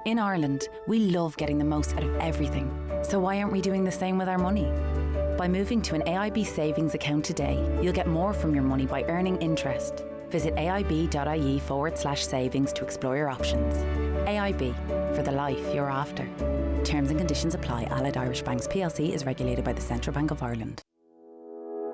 In Ireland, we love getting the most out of everything. So why aren't we doing the same with our money? By moving to an AIB savings account today, you'll get more from your money by earning interest. Visit aib.ie/savings to explore your options. AIB, for the life you're after. Terms and conditions apply. Allied Irish Banks PLC is regulated by the Central Bank of Ireland.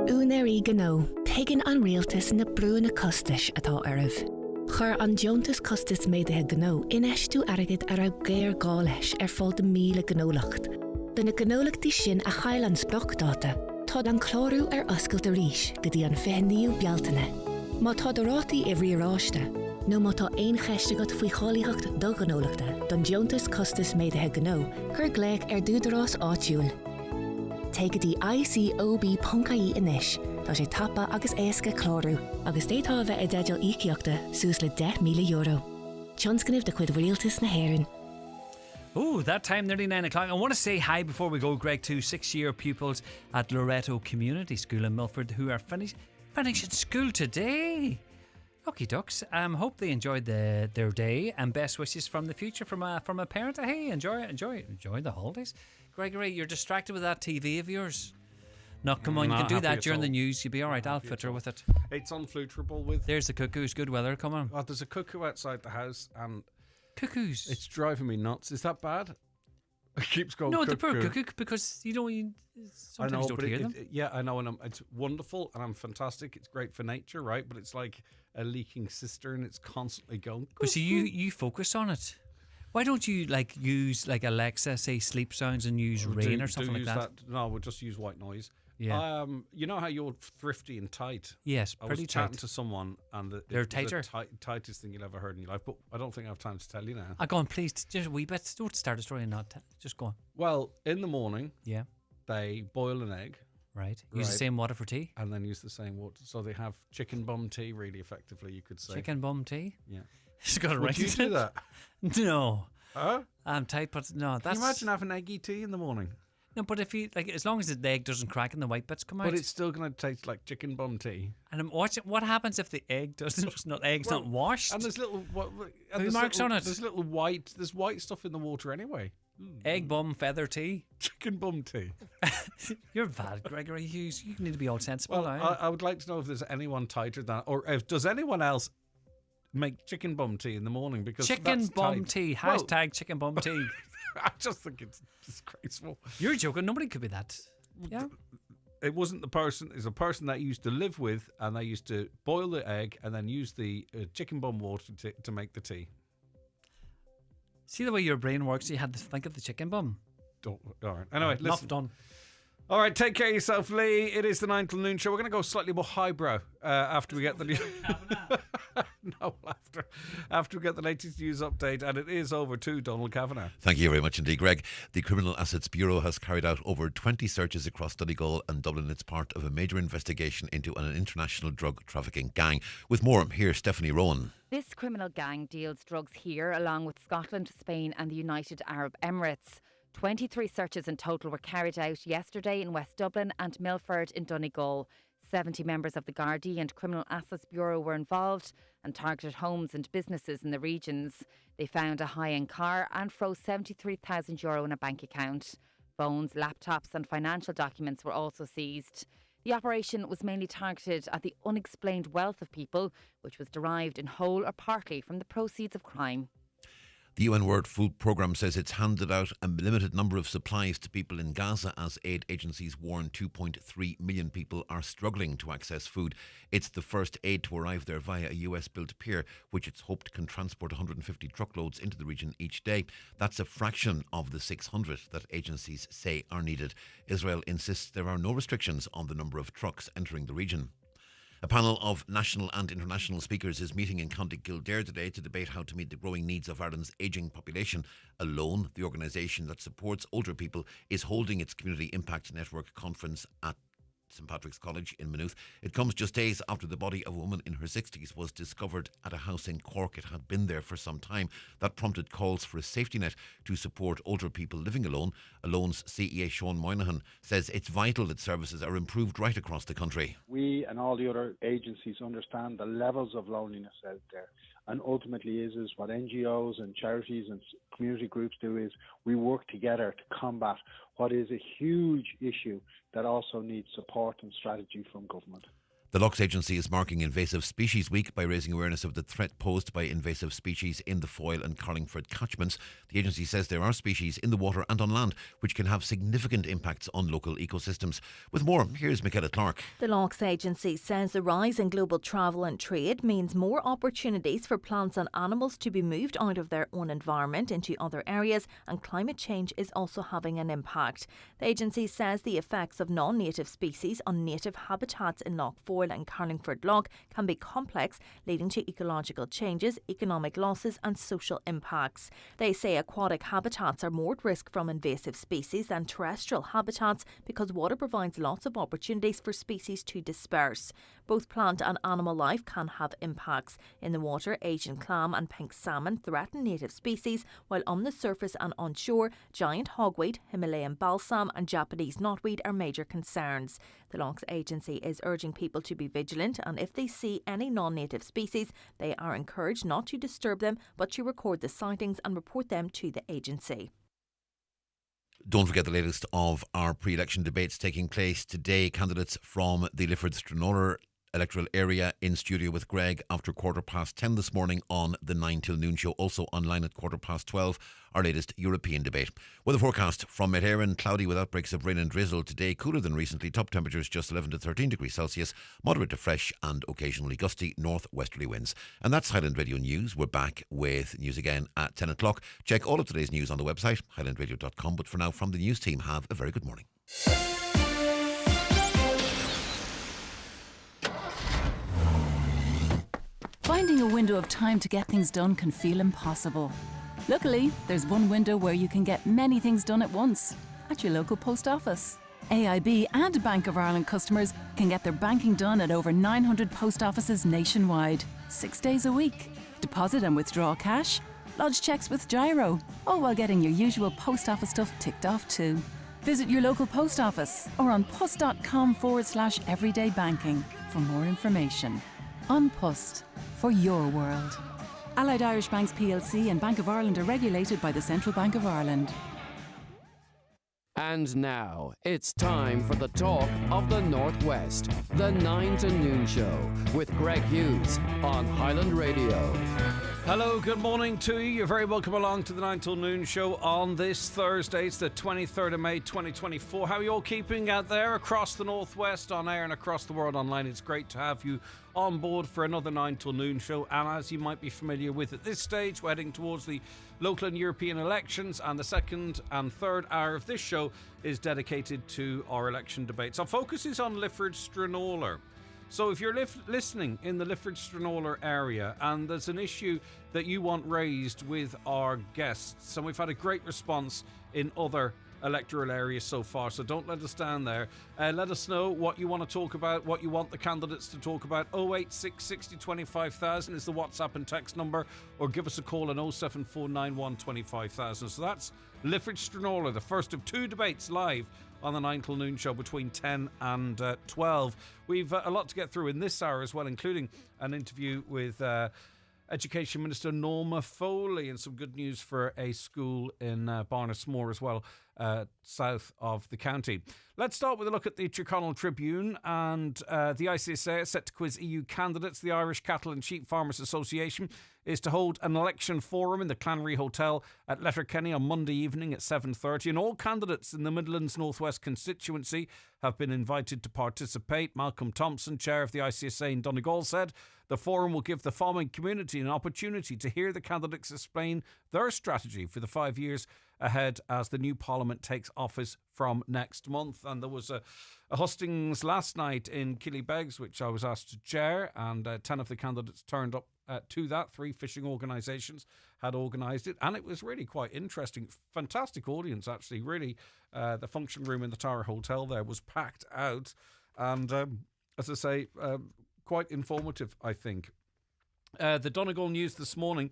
Únarí gno, tegan an rialtas na brúna costais atá aribh. Chur an deontas costas méideithe gno inistú agad ar géir gá leis fáil de míle gnólacht. Duna gnólachtaí sin a chail an splachdáta, tá an chlárú oscailt a rís go dtí an feithníú bealtaine. Má tá do rátaí ihrí ráiste, nó má tá aon cheiste go faoi chálaíocht do gnólachta don deontas costas méideithe gno chur gléic dúdarrás áitiúil. Take the ICOB.ie inis, tá sé tapa agus éasca chlárú, agus détá bheith deideal íceachta sús le €10,000. Tionscanibh de chuid rialtas na hÉireann. Oh, that time, nearly 9 o'clock. I want to say hi before we go, Greg, to 6-year pupils at Loreto Community School in Milford who are finishing school today. Lucky ducks. Hope they enjoyed their day, and best wishes from the future from a parent. Hey, enjoy the holidays. Gregory, you're distracted with that TV of yours. No, come on, you can do that during the news. You'll be all right. I'll fit her with it. It's unflutterable with. There's the cuckoos. Good weather. Come on. Oh, there's a cuckoo outside the house, and cuckoos. It's driving me nuts. Is that bad? It keeps going. No, cuckoo. the poor cuckoo, because sometimes you don't hear them. Yeah, I know, and it's wonderful, and I'm fantastic. It's great for nature, right? But it's like a leaking cistern. It's constantly going. But see, you focus on it. Why don't you use Alexa, say sleep sounds, and use rain or something like that? No, we'll just use white noise. Yeah. You know how you're thrifty and tight? Yes, I pretty was tight. chatting to someone, and they're tighter. The tightest thing you'll ever heard in your life. But I don't think I have time to tell you now. Go on, please, just a wee bit. Don't start a story and not just go on. Well, in the morning, yeah, they boil an egg. Right. Use the same water for tea? And then use the same water. So they have chicken bum tea, really effectively, you could say. Chicken bum tea? Yeah. She's got it right. Would you do that? No. Huh? I'm tight, but no. Can you imagine having eggy tea in the morning? No, but if you as long as the egg doesn't crack and the white bits come out. But it's still going to taste like chicken bum tea. And I'm watching. What happens if the egg doesn't? Not washed. And there's little marks on it. There's white stuff in the water anyway. Egg bum feather tea. Chicken bum tea. You're bad, Gregory Hughes. You need to be all sensible. Well, I would like to know if there's anyone tighter than, or if does anyone else make chicken bum tea in the morning, because chicken bum tea. Hashtag chicken bum tea. I just think it's disgraceful. You're joking. Nobody could be that. Yeah. It wasn't the person. It's a person that I used to live with, and they used to boil the egg and then use the chicken bum water to make the tea. See the way your brain works. You had to think of the chicken bum. All right. Anyway, listen. Enough done. All right, take care of yourself, Lee. It is the 9 till noon show. We're going to go slightly more highbrow after we get the news. No, after we get the latest news update, and it is over to Donald Kavanagh. Thank you very much indeed, Greg. The Criminal Assets Bureau has carried out over 20 searches across Donegal and Dublin. It's part of a major investigation into an international drug trafficking gang. With more, here's Stephanie Rowan. This criminal gang deals drugs here, along with Scotland, Spain and the United Arab Emirates. 23 searches in total were carried out yesterday in West Dublin and Milford in Donegal. 70 members of the Gardaí and Criminal Assets Bureau were involved and targeted homes and businesses in the regions. They found a high-end car and froze €73,000 in a bank account. Phones, laptops and financial documents were also seized. The operation was mainly targeted at the unexplained wealth of people, which was derived in whole or partly from the proceeds of crime. The UN World Food Programme says it's handed out a limited number of supplies to people in Gaza as aid agencies warn 2.3 million people are struggling to access food. It's the first aid to arrive there via a US-built pier, which it's hoped can transport 150 truckloads into the region each day. That's a fraction of the 600 that agencies say are needed. Israel insists there are no restrictions on the number of trucks entering the region. A panel of national and international speakers is meeting in County Kildare today to debate how to meet the growing needs of Ireland's ageing population. Alone, the organisation that supports older people, is holding its Community Impact Network conference at St Patrick's College in Maynooth. It comes just days after the body of a woman in her 60s was discovered at a house in Cork. It had been there for some time. That prompted calls for a safety net to support older people living alone. Alone's CEA Sean Moynihan says it's vital that services are improved right across the country. We and all the other agencies understand the levels of loneliness out there, And ultimately is what NGOs and charities and community groups do is we work together to combat what is a huge issue that also needs support and strategy from government. The Lochs Agency is marking Invasive Species Week by raising awareness of the threat posed by invasive species in the Foyle and Carlingford catchments. The agency says there are species in the water and on land which can have significant impacts on local ecosystems. With more, here's Michaela Clark. The Lochs Agency says the rise in global travel and trade means more opportunities for plants and animals to be moved out of their own environment into other areas, and climate change is also having an impact. The agency says the effects of non-native species on native habitats in Loch Foyle and Carlingford Loch can be complex, leading to ecological changes, economic losses and social impacts. They say aquatic habitats are more at risk from invasive species than terrestrial habitats because water provides lots of opportunities for species to disperse. Both plant and animal life can have impacts. In the water, Asian clam and pink salmon threaten native species, while on the surface and on shore, giant hogweed, Himalayan balsam and Japanese knotweed are major concerns. The Lochs Agency is urging people to be vigilant, and if they see any non-native species, they are encouraged not to disturb them but to record the sightings and report them to the agency. Don't forget the latest of our pre-election debates taking place today. Candidates from the Lifford Stranorlar electoral area in studio with Greg after 10:15 this morning on the 9 till noon show. Also online at 12:15, our latest European debate. Weather forecast from Mid-Éireann, cloudy with outbreaks of rain and drizzle. Today cooler than recently, top temperatures just 11 to 13 degrees Celsius, moderate to fresh and occasionally gusty northwesterly winds. And that's Highland Radio News. We're back with news again at 10 o'clock. Check all of today's news on the website highlandradio.com. But for now, from the news team, have a very good morning. Finding a window of time to get things done can feel impossible. Luckily, there's one window where you can get many things done at once, at your local post office. AIB and Bank of Ireland customers can get their banking done at over 900 post offices nationwide, 6 days a week. Deposit and withdraw cash, lodge cheques with Gyro, all while getting your usual post office stuff ticked off too. Visit your local post office or on pust.com/everydaybanking for more information. On Pust, for your world. Allied Irish Banks plc and Bank of Ireland are regulated by the Central Bank of Ireland. And now, it's time for the talk of the Northwest. The 9 to noon show with Greg Hughes on Highland Radio. Hello, good morning to you. You're very welcome along to the 9 till noon show on this Thursday. It's the 23rd of May 2024. How are you all keeping out there across the Northwest, on air and across the world online? It's great to have you on board for another 9 till noon show. And as you might be familiar with at this stage, we're heading towards the local and European elections, and the second and third hour of this show is dedicated to our election debates. Our focus is on Lifford Stranorlar. So if you're listening in the Lifford Stranorlar area and there's an issue that you want raised with our guests, and we've had a great response in other electoral areas so far, so don't let us down there. Let us know what you want to talk about, what you want the candidates to talk about. 086 60 25,000 is the WhatsApp and text number, or give us a call on 07491 25,000. So that's Lifford Stranorlar, the first of two debates live on the 9 till noon show between 10 and 12. We've a lot to get through in this hour as well, including an interview with Education Minister Norma Foley and some good news for a school in Barnesmore as well, south of the county. Let's start with a look at the McConnell Tribune, and the ICSA is set to quiz EU candidates. The Irish Cattle and Sheep Farmers Association is to hold an election forum in the Clanry Hotel at Letterkenny on Monday evening at 7:30, and all candidates in the Midlands Northwest constituency have been invited to participate. Malcolm Thompson, chair of the ICSA in Donegal, said the forum will give the farming community an opportunity to hear the candidates explain their strategy for the 5 years ahead as the new Parliament takes office from next month. And there was a hustings last night in Killybegs, which I was asked to chair, and 10 of the candidates turned up to that. 3 fishing organisations had organised it, and it was really quite interesting. Fantastic audience, actually. Really, the function room in the Tower Hotel there was packed out, and as I say, quite informative, I think. The Donegal News this morning: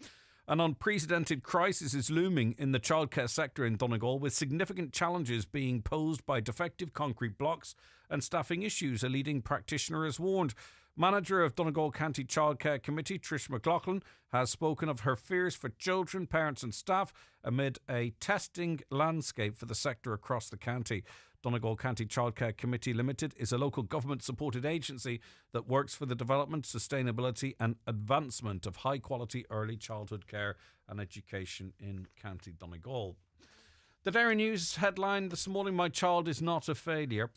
an unprecedented crisis is looming in the childcare sector in Donegal, with significant challenges being posed by defective concrete blocks and staffing issues, a leading practitioner has warned. Manager of Donegal County Childcare Committee, Trish McLaughlin, has spoken of her fears for children, parents and staff amid a testing landscape for the sector across the county. Donegal County Childcare Committee Limited is a local government-supported agency that works for the development, sustainability and advancement of high-quality early childhood care and education in County Donegal. The Derry News headline this morning, "My child is not a failure."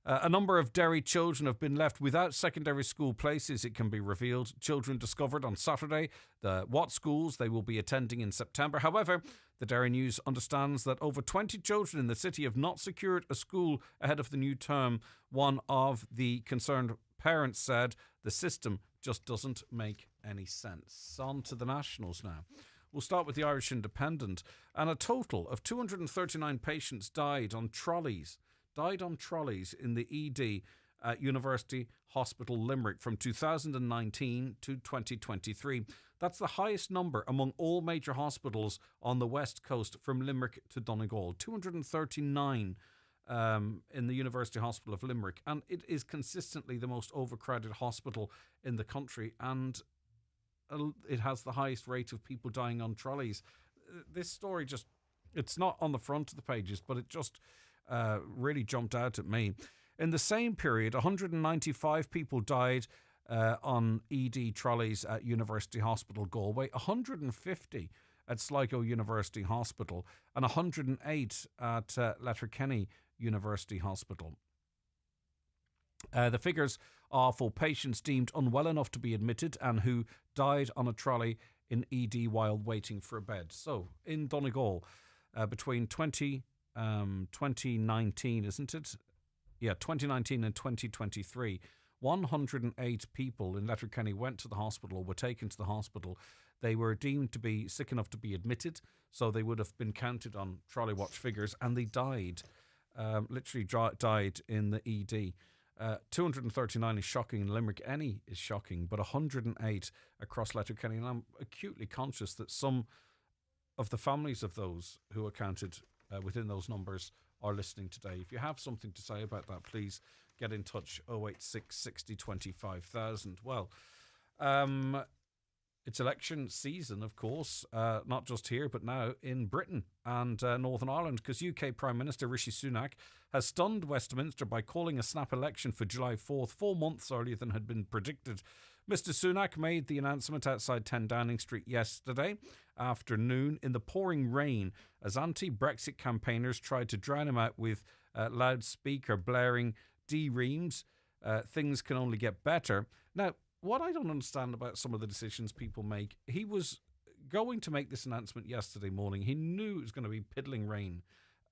A number of Derry children have been left without secondary school places, it can be revealed. Children discovered on Saturday what schools they will be attending in September. However, the Derry News understands that over 20 children in the city have not secured a school ahead of the new term. One of the concerned parents said the system just doesn't make any sense. On to the nationals now. We'll start with the Irish Independent. And a total of 239 patients died on trolleys in the ED at University Hospital Limerick from 2019 to 2023. That's the highest number among all major hospitals on the west coast from Limerick to Donegal. 239 in the University Hospital of Limerick. And it is consistently the most overcrowded hospital in the country, and it has the highest rate of people dying on trolleys. This story it's not on the front of the pages, but it just really jumped out at me. In the same period, 195 people died on ED trolleys at University Hospital Galway, 150 at Sligo University Hospital, and 108 at Letterkenny University Hospital. The figures are for patients deemed unwell enough to be admitted and who died on a trolley in ED while waiting for a bed. So, in Donegal, between 2019, isn't it? Yeah, 2019 and 2023, 108 people in Letterkenny went to the hospital, were taken to the hospital. They were deemed to be sick enough to be admitted, so they would have been counted on trolley watch figures, and they died, died in the ED. 239 is shocking in Limerick. Any is shocking, but 108 across Letterkenny. And I'm acutely conscious that some of the families of those who are counted within those numbers are listening today. If you have something to say about that, please get in touch. 086 60 25,000. Well, it's election season, of course, not just here, but now in Britain and Northern Ireland, because UK Prime Minister Rishi Sunak has stunned Westminster by calling a snap election for July 4th, 4 months earlier than had been predicted. Mr Sunak made the announcement outside 10 Downing Street yesterday afternoon in the pouring rain as anti-Brexit campaigners tried to drown him out with loudspeaker blaring D Reams. Things can only get better. Now, what I don't understand about some of the decisions people make, he was going to make this announcement yesterday morning. He knew it was going to be piddling rain.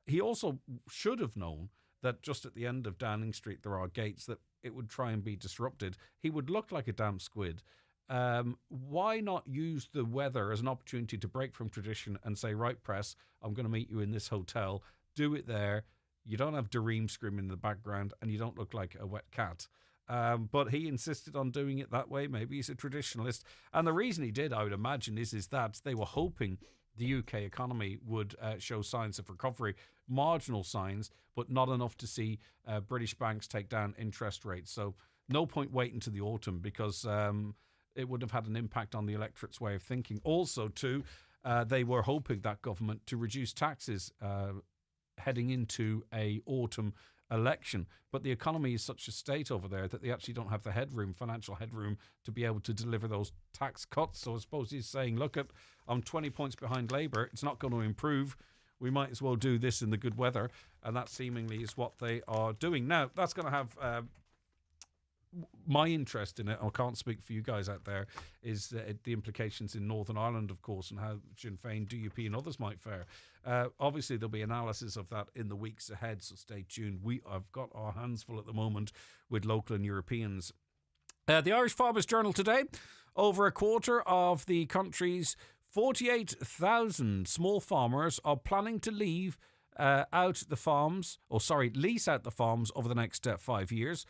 He also should have known that just at the end of Downing Street there are gates, that it would try and be disrupted. He would look like a damp squid. Why not use the weather as an opportunity to break from tradition and say, right, press, I'm going to meet you in this hotel. Do it there. You don't have Dareem screaming in the background and you don't look like a wet cat. But he insisted on doing it that way. Maybe he's a traditionalist. And the reason he did, I would imagine, is that they were hoping the UK economy would show signs of recovery, marginal signs, but not enough to see British banks take down interest rates. So no point waiting to the autumn, because it would have had an impact on the electorate's way of thinking. Also, too, they were hoping, that government, to reduce taxes heading into a autumn election. But the economy is such a state over there that they actually don't have the headroom, financial headroom, to be able to deliver those tax cuts. So I suppose he's saying, look, I'm 20 points behind Labour. It's not going to improve. We might as well do this in the good weather. And that seemingly is what they are doing. Now, that's going to have my interest in it. I can't speak for you guys out there, is the implications in Northern Ireland, of course, and how Sinn Féin, DUP and others might fare. Obviously, there'll be analysis of that in the weeks ahead, so stay tuned. We have got our hands full at the moment with local and Europeans. The Irish Farmers Journal today, over a quarter of the country's 48,000 small farmers are planning to lease out the farms over the next 5 years.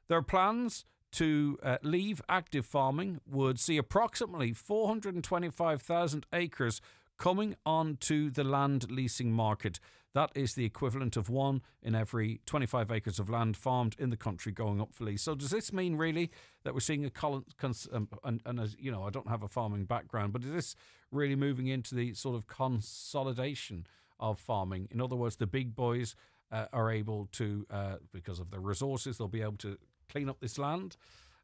Their plans to leave active farming would see approximately 425,000 acres coming onto the land leasing market. That is the equivalent of 1 in every 25 acres of land farmed in the country going up for lease. So does this mean really that we're seeing and as you know, I don't have a farming background, but is this really moving into the sort of consolidation of farming? In other words, the big boys are able to, because of their resources, they'll be able to clean up this land.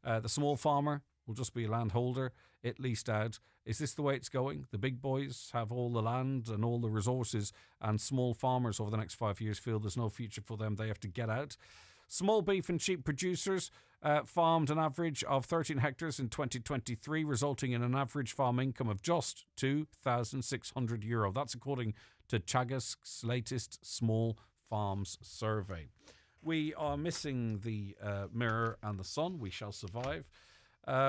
The small farmer will just be a landholder, it leased out. Is this the way it's going? The big boys have all the land and all the resources, and small farmers over the next 5 years feel there's no future for them. They have to get out. Small beef and sheep producers farmed an average of 13 hectares in 2023, resulting in an average farm income of just €2,600. That's according to Chagask's latest Small Farms survey. We are missing the Mirror and the Sun. We shall survive.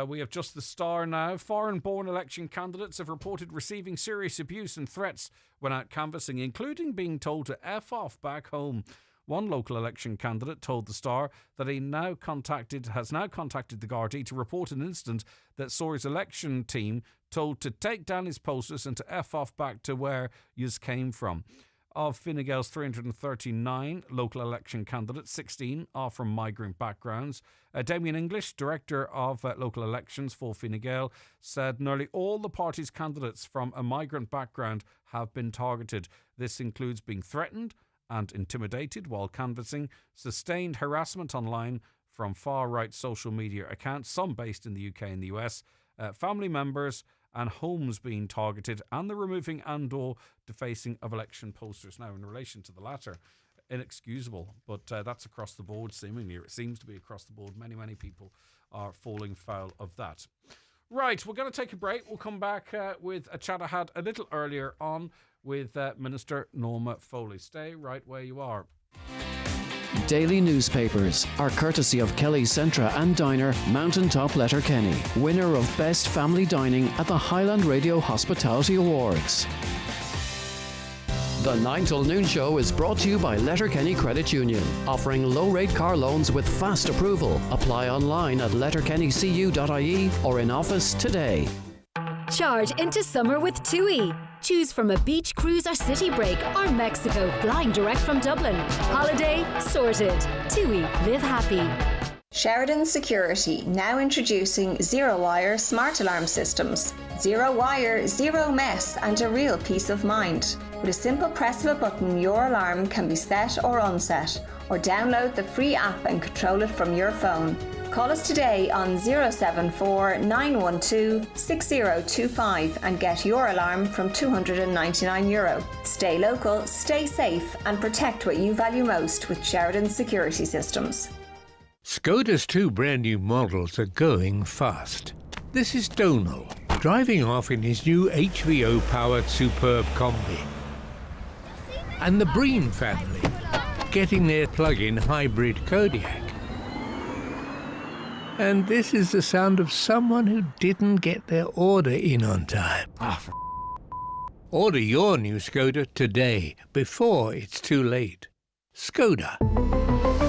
We have just the Star now. Foreign-born election candidates have reported receiving serious abuse and threats when out canvassing, including being told to F off back home. One local election candidate told the Star that he has now contacted the Gardaí to report an incident that saw his election team told to take down his posters and to F off back to where yous came from. Of Fine Gael's 339 local election candidates, 16 are from migrant backgrounds. Damien English, director of local elections for Fine Gael, said nearly all the party's candidates from a migrant background have been targeted. This includes being threatened and intimidated while canvassing, sustained harassment online from far-right social media accounts, some based in the UK and the US, family members and homes being targeted, and the removing and/or defacing of election posters. Now, in relation to the latter, inexcusable, but that's across the board, seemingly. It seems to be across the board. Many, many people are falling foul of that. Right, we're going to take a break. We'll come back with a chat I had a little earlier on with Minister Norma Foley. Stay right where you are. Daily newspapers are courtesy of Kelly's Centra and Diner, Mountaintop Letterkenny, winner of Best Family Dining at the Highland Radio Hospitality Awards. The 9 till noon show is brought to you by Letterkenny Credit Union, offering low-rate car loans with fast approval. Apply online at letterkennycu.ie or in office today. Charge into summer with TUI. Choose from a beach cruise or city break or Mexico flying direct from Dublin. Holiday sorted. TUI, live happy. Sheridan Security now introducing Zero Wire Smart Alarm Systems. Zero wire, zero mess, and a real peace of mind. With a simple press of a button, your alarm can be set or unset, or download the free app and control it from your phone. Call us today on 074 912 6025 and get your alarm from €299. Stay local, stay safe, and protect what you value most with Sheridan Security Systems. Skoda's 2 brand new models are going fast. This is Donal, driving off in his new HVO-powered Superb Combi. And the Breen family, getting their plug-in hybrid Kodiaq. And this is the sound of someone who didn't get their order in on time. Order your new Skoda today, before it's too late. Skoda.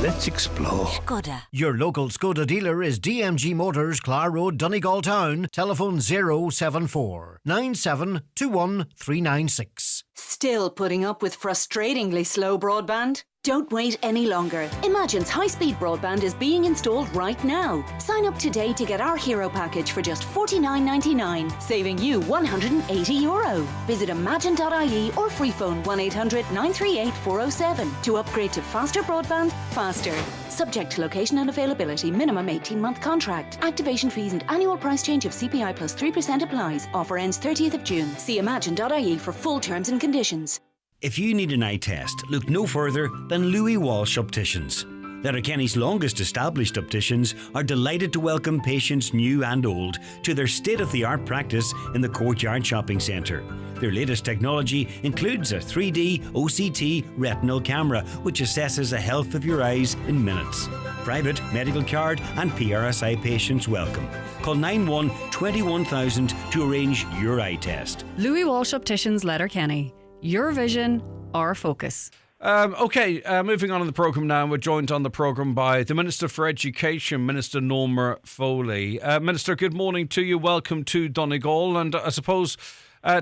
Let's explore. Skoda. Your local Skoda dealer is DMG Motors, Clar Road, Donegal Town. Telephone 074 9721 396. Still putting up with frustratingly slow broadband? Don't wait any longer. Imagine's high-speed broadband is being installed right now. Sign up today to get our hero package for just $49.99, saving you €180. Visit imagine.ie or free phone 1800 938 407 to upgrade to faster broadband faster. Subject to location and availability. Minimum 18-month contract. Activation fees and annual price change of CPI plus 3% applies. Offer ends 30th of June. See imagine.ie for full terms and conditions. If you need an eye test, look no further than Louis Walsh Opticians. Letterkenny's longest established opticians are delighted to welcome patients new and old to their state-of-the-art practice in the Courtyard Shopping Centre. Their latest technology includes a 3D OCT retinal camera which assesses the health of your eyes in minutes. Private, medical card and PRSI patients welcome. Call 91 21000 to arrange your eye test. Louis Walsh Opticians, Letterkenny. Your vision, our focus. Moving on in the programme now. We're joined on the programme by the Minister for Education, Minister Norma Foley. Minister, good morning to you. Welcome to Donegal. And I suppose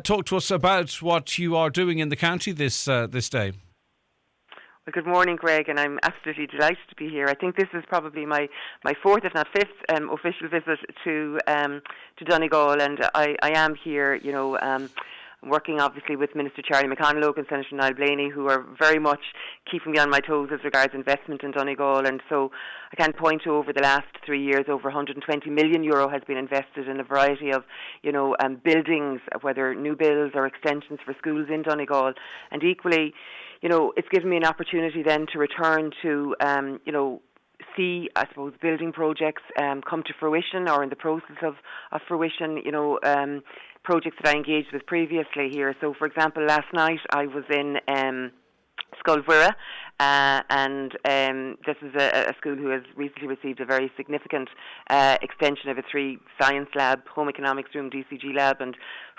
talk to us about what you are doing in the county this day. Well, good morning, Greg, and I'm absolutely delighted to be here. I think this is probably my fourth, if not fifth, official visit to Donegal, and I am here, working obviously with Minister Charlie McConnell and Senator Niall Blaney, who are very much keeping me on my toes as regards investment in Donegal. And so I can point to, over the last 3 years, over €120 million has been invested in a variety of, buildings, whether new builds or extensions for schools in Donegal. And equally, it's given me an opportunity then to return to, see, I suppose, building projects come to fruition or in the process of fruition, projects that I engaged with previously here. So, for example, last night I was in Sculvera, and this is a school who has recently received a very significant extension of a 3 science lab, home economics room, DCG lab, and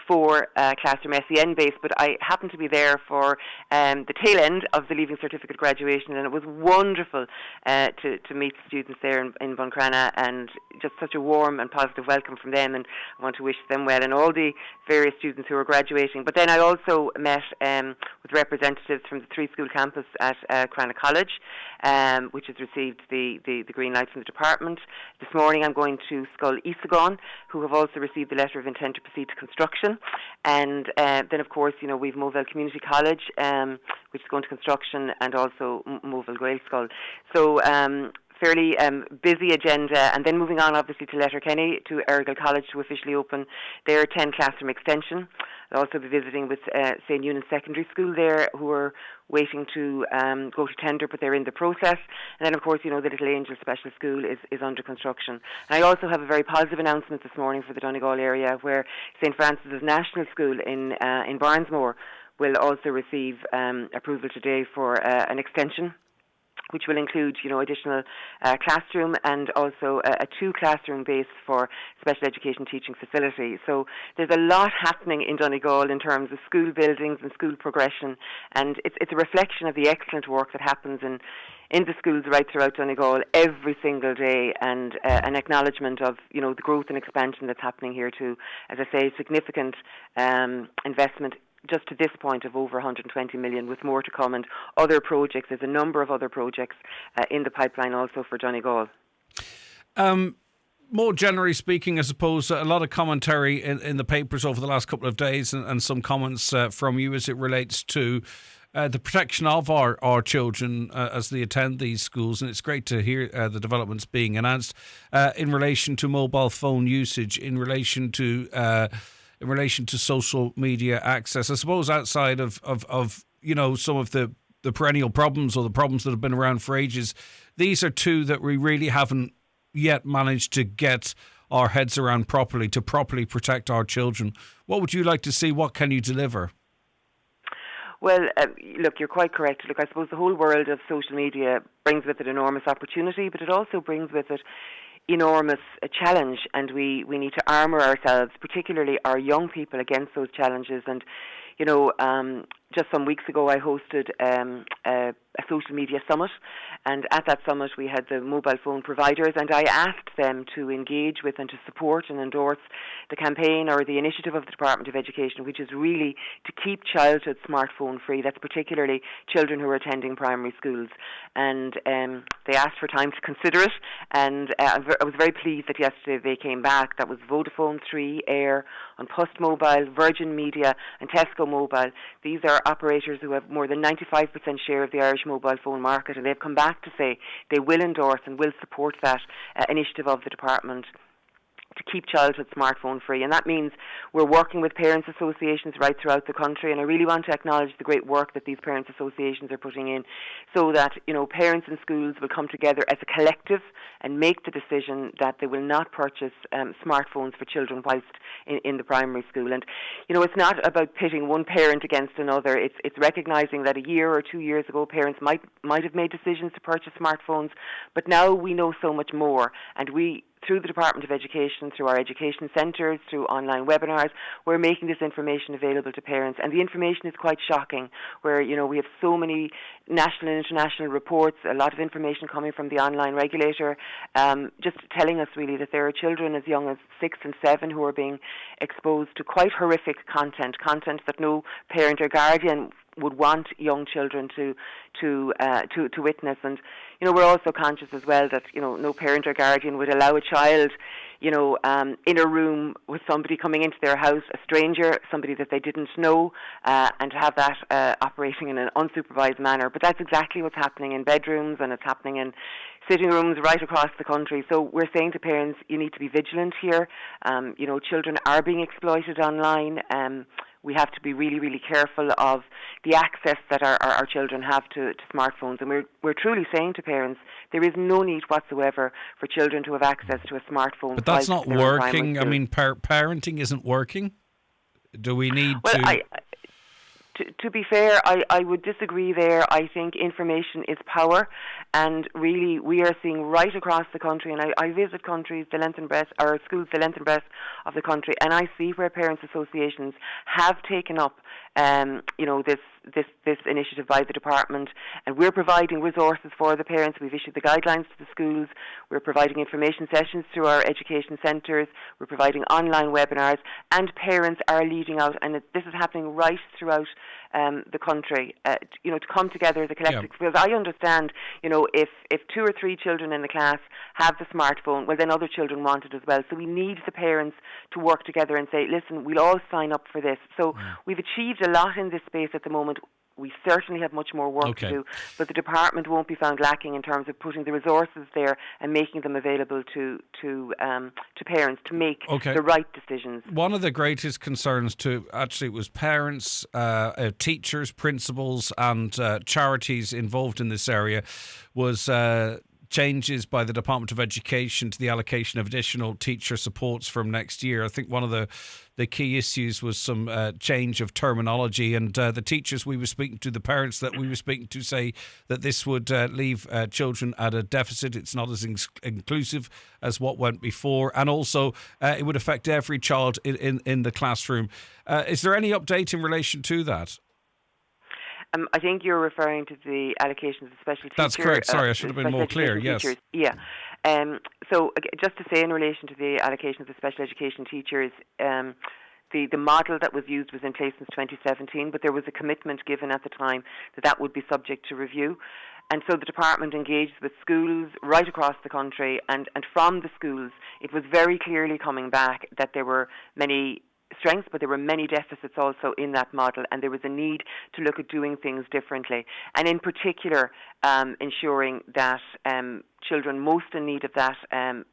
4 classroom SEN base. But I happened to be there for the tail end of the Leaving Certificate graduation, and it was wonderful to meet the students there in Buncrana, and just such a warm and positive welcome from them, and I want to wish them well and all the various students who are graduating. But then I also met with representatives from the 3-school campus at Cranach College, which has received the green light from the department. This morning I'm going to Scull Isagon, who have also received the letter of intent to proceed to construction. And then, of course, we've Moville Community College, which is going to construction, and also Moville Gaelscoil. So fairly busy agenda. And then moving on, obviously, to Letterkenny, to Errigal College to officially open their 10 classroom extension. I'll also be visiting with St. Eunice Secondary School there, who are waiting to go to tender, but they're in the process. And then, of course, the Little Angel Special School is under construction. And I also have a very positive announcement this morning for the Donegal area, where St. Francis's National School in Barnesmore will also receive approval today for an extension, which will include, additional classroom and also a 2-classroom base for special education teaching facility. So there's a lot happening in Donegal in terms of school buildings and school progression, and it's a reflection of the excellent work that happens in the schools right throughout Donegal every single day, and an acknowledgement of, the growth and expansion that's happening here too. As I say, significant investment just to this point of over 120 million, with more to come, and other projects. There's a number of other projects in the pipeline also for Donegal. More generally speaking, I suppose a lot of commentary in the papers over the last couple of days, and some comments from you as it relates to the protection of our children as they attend these schools. And it's great to hear the developments being announced in relation to mobile phone usage, in relation to social media access. I suppose outside of some of the perennial problems, or the problems that have been around for ages, these are two that we really haven't yet managed to get our heads around properly, to properly protect our children. What would you like to see? What can you deliver? Well, look, you're quite correct. Look, I suppose the whole world of social media brings with it enormous opportunity, but it also brings with it enormous challenge, and we need to armour ourselves, particularly our young people, against those challenges. And just some weeks ago I hosted a social media summit, and at that summit we had the mobile phone providers, and I asked them to engage with and to support and endorse the campaign or the initiative of the Department of Education, which is really to keep childhood smartphone free. That's particularly children who are attending primary schools. And they asked for time to consider it, and I was very pleased that yesterday they came back. That was Vodafone, 3, Air, on Post Mobile, Virgin Media and Tesco Mobile. These are operators who have more than 95% share of the Irish mobile phone market, and they've come back to say they will endorse and will support that initiative of the department to keep childhood smartphone free. And that means we're working with parents associations right throughout the country, and I really want to acknowledge the great work that these parents associations are putting in, so that parents and schools will come together as a collective and make the decision that they will not purchase smartphones for children whilst in the primary school. And it's not about pitting one parent against another. It's recognising that a year or 2 years ago parents might have made decisions to purchase smartphones, but now we know so much more, and we through the Department of Education, through our education centres, through online webinars, we're making this information available to parents. And the information is quite shocking, where, you know, we have so many national and international reports, a lot of information coming from the online regulator, just telling us really that there are children as young as 6 and 7 who are being exposed to quite horrific content that no parent or guardian would want young children to witness. And, you know, we're also conscious as well that, you know, no parent or guardian would allow a child, you know, in a room with somebody coming into their house, a stranger, somebody that they didn't know, and to have that operating in an unsupervised manner. But that's exactly what's happening in bedrooms, and it's happening in sitting rooms right across the country. So we're saying to parents, you need to be vigilant here. You know, children are being exploited online. We have to be really, really careful of the access that our children have to smartphones. And we're truly saying to parents, there is no need whatsoever for children to have access to a smartphone. But that's not working. I mean, parenting isn't working. Do we need to... To be fair, I would disagree there. I think information is power, and really we are seeing right across the country, and I visit countries the length and breadth, or schools the length and breadth of the country, and I see where parents' associations have taken up you know, this initiative by the department, and we're providing resources for the parents. We've issued the guidelines to the schools. We're providing information sessions through our education centres. We're providing online webinars, and parents are leading out, and this is happening right throughout the country, you know, to come together as a collective. Yeah. Because I understand, you know, if 2 or 3 children in the class have the smartphone, well, then other children want it as well. So we need the parents to work together and say, listen, we'll all sign up for this. So we've achieved a lot in this space at the moment. We certainly have much more work to do, but the department won't be found lacking in terms of putting the resources there and making them available to parents to make the right decisions. One of the greatest concerns it was parents, teachers, principals and charities involved in this area was changes by the Department of Education to the allocation of additional teacher supports from next year. I think one of the key issues was some change of terminology, and the teachers we were speaking to, the parents that we were speaking to, say that this would leave children at a deficit. It's not as inclusive as what went before, and also it would affect every child in the classroom. Is there any update in relation to that? I think you're referring to the allocations of special teachers. That's correct. Sorry, I should have been more clear. Yes. Teachers. Yeah. So just to say in relation to the allocations of special education teachers, the model that was used was in place since 2017, but there was a commitment given at the time that would be subject to review. And so the department engaged with schools right across the country, and from the schools it was very clearly coming back that there were many strengths, but there were many deficits also in that model, and there was a need to look at doing things differently, and in particular ensuring that children most in need of that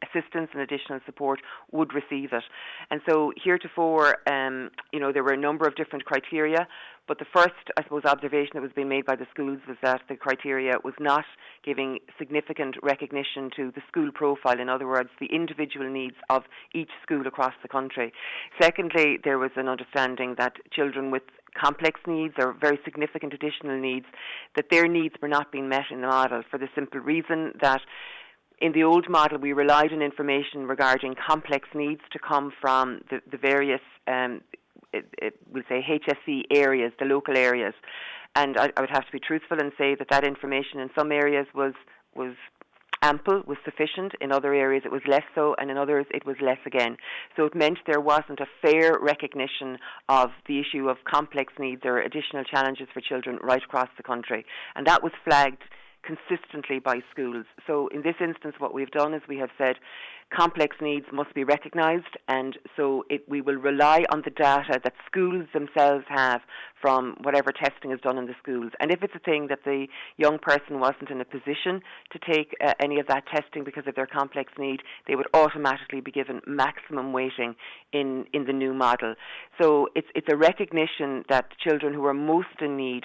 assistance and additional support would receive it. And so heretofore, you know, there were a number of different criteria, but the first, I suppose, observation that was being made by the schools was that the criteria was not giving significant recognition to the school profile, in other words, the individual needs of each school across the country. Secondly, there was an understanding that children with complex needs or very significant additional needs, that their needs were not being met in the model, for the simple reason that in the old model we relied on information regarding complex needs to come from the various we'll say HSE areas, the local areas, and I would have to be truthful and say that information in some areas was ample, was sufficient. In other areas it was less so, and in others it was less again. So it meant there wasn't a fair recognition of the issue of complex needs or additional challenges for children right across the country, and that was flagged consistently by schools. So in this instance what we've done is we have said complex needs must be recognised, and so we will rely on the data that schools themselves have from whatever testing is done in the schools. And if it's a thing that the young person wasn't in a position to take any of that testing because of their complex need, they would automatically be given maximum weighting in the new model. So it's a recognition that children who are most in need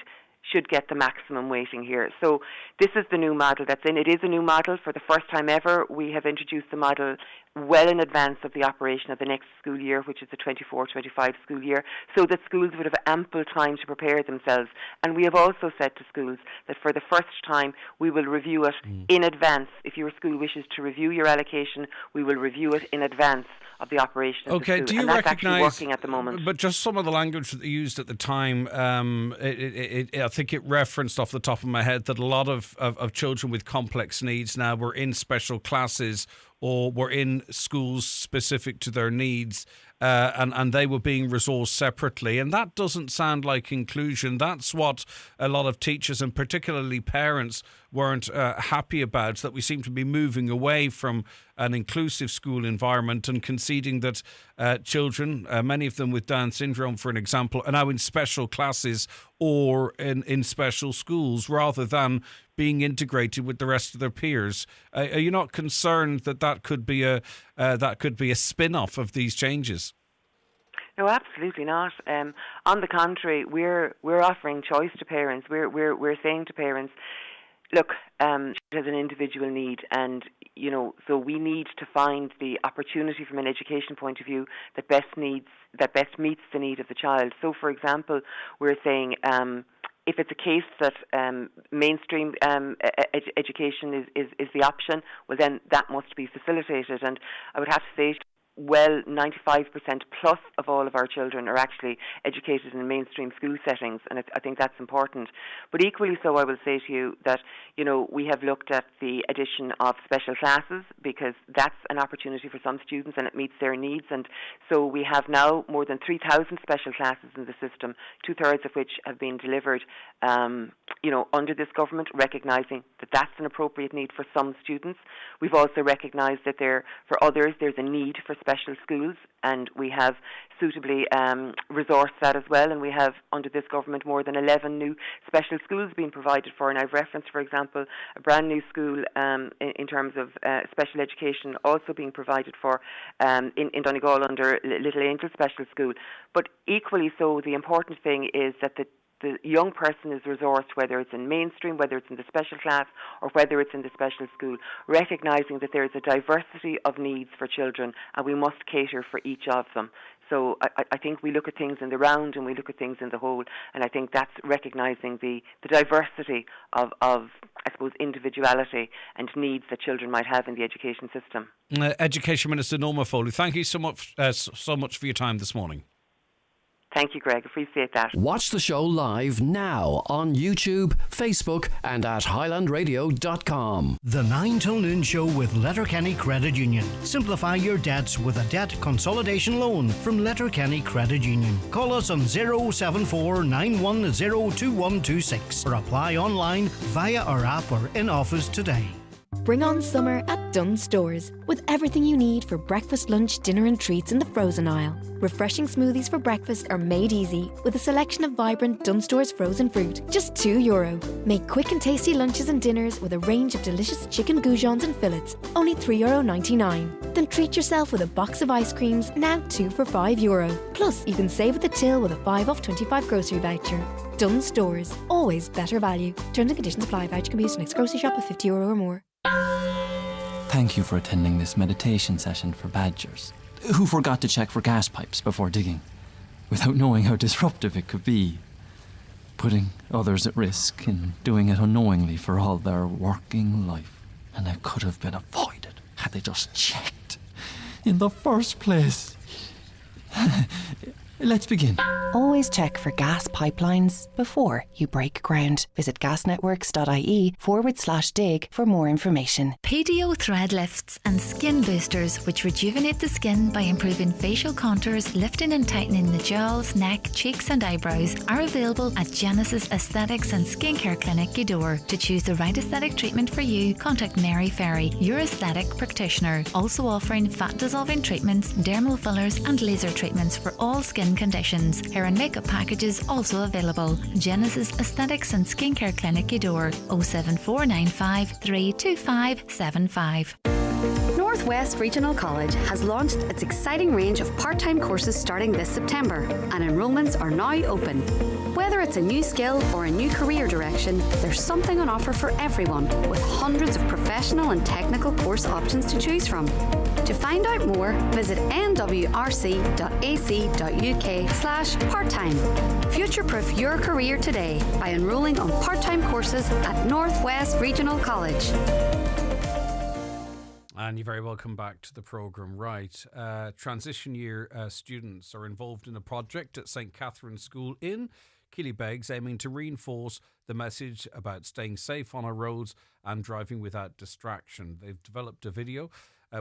should get the maximum weighting here. So this is the new model that's in. It is a new model. For the first time ever, we have introduced the model well in advance of the operation of the next school year, which is the 24-25 school year, so that schools would have ample time to prepare themselves. And we have also said to schools that for the first time we will review it in advance. If your school wishes to review your allocation, we will review it in advance of the operation of the school. Do you and that's recognise, actually working at the moment. But just some of the language that they used at the time, I think it referenced off the top of my head that a lot of children with complex needs now were in special classes or were in schools specific to their needs, and they were being resourced separately. And that doesn't sound like inclusion. That's what a lot of teachers and particularly parents weren't happy about, that we seem to be moving away from an inclusive school environment and conceding that children, many of them with Down syndrome, for an example, are now in special classes or in special schools rather than being integrated with the rest of their peers. Are you not concerned that could be a spin-off of these changes? No, absolutely not. On the contrary, we're offering choice to parents. We're saying to parents, look, it has an individual need, and so we need to find the opportunity from an education point of view that best meets the need of the child. So, for example, we're saying if it's a case that mainstream education is the option, well, then that must be facilitated. And I would have to say, 95% plus of all of our children are actually educated in mainstream school settings, and I think that's important. But equally so, I will say to you that, we have looked at the addition of special classes, because that's an opportunity for some students and it meets their needs. And so we have now more than 3,000 special classes in the system, 2/3 of which have been delivered, under this government, recognising that that's an appropriate need for some students. We've also recognised that for others there's a need for special schools, and we have suitably resourced that as well. And we have, under this government, more than 11 new special schools being provided for. And I've referenced, for example, a brand new school in terms of special education also being provided for in Donegal under Little Angel Special School. But equally so, the important thing is that the young person is resourced, whether it's in mainstream, whether it's in the special class, or whether it's in the special school, recognising that there is a diversity of needs for children and we must cater for each of them. So I think we look at things in the round and we look at things in the whole, and I think that's recognising the diversity of I suppose, individuality and needs that children might have in the education system. Education Minister Norma Foley, thank you so much for your time this morning. Thank you, Greg. Appreciate that. Watch the show live now on YouTube, Facebook and at highlandradio.com. The 9 till noon show with Letterkenny Credit Union. Simplify your debts with a debt consolidation loan from Letterkenny Credit Union. Call us on 074 910 2126 or apply online via our app or in office today. Bring on summer at Dunnes Stores with everything you need for breakfast, lunch, dinner and treats in the frozen aisle. Refreshing smoothies for breakfast are made easy with a selection of vibrant Dunnes Stores frozen fruit, just €2. Make quick and tasty lunches and dinners with a range of delicious chicken goujons and fillets, only €3.99. Then treat yourself with a box of ice creams, now 2 for €5. Plus, you can save at the till with a 5 off 25 grocery voucher. Dunnes Stores, always better value. Terms and conditions apply. Voucher can be used for next grocery shop of €50 or more. Thank you for attending this meditation session for badgers who forgot to check for gas pipes before digging, without knowing how disruptive it could be, putting others at risk and doing it unknowingly for all their working life. And it could have been avoided had they just checked in the first place. Let's begin. Always check for gas pipelines before you break ground. Visit gasnetworks.ie/dig for more information. PDO thread lifts and skin boosters, which rejuvenate the skin by improving facial contours, lifting and tightening the jowls, neck, cheeks and eyebrows, are available at Genesis Aesthetics and Skincare Clinic, Gweedore. To choose the right aesthetic treatment for you, contact Mary Ferry, your aesthetic practitioner. Also offering fat dissolving treatments, dermal fillers and laser treatments for all skin conditions. Hair and makeup packages also available. Genesis Aesthetics and Skincare Clinic, Gweedore, 07495 32575. Northwest Regional College has launched its exciting range of part-time courses starting this September, and enrolments are now open. Whether it's a new skill or a new career direction, there's something on offer for everyone, with hundreds of professional and technical course options to choose from. To find out more, visit nwrc.ac.uk/part-time. Future-proof your career today by enrolling on part-time courses at North West Regional College. And you're very welcome back to the programme. Right, transition year students are involved in a project at St Catherine's School in Killybegs, aiming to reinforce the message about staying safe on our roads and driving without distraction. They've developed a video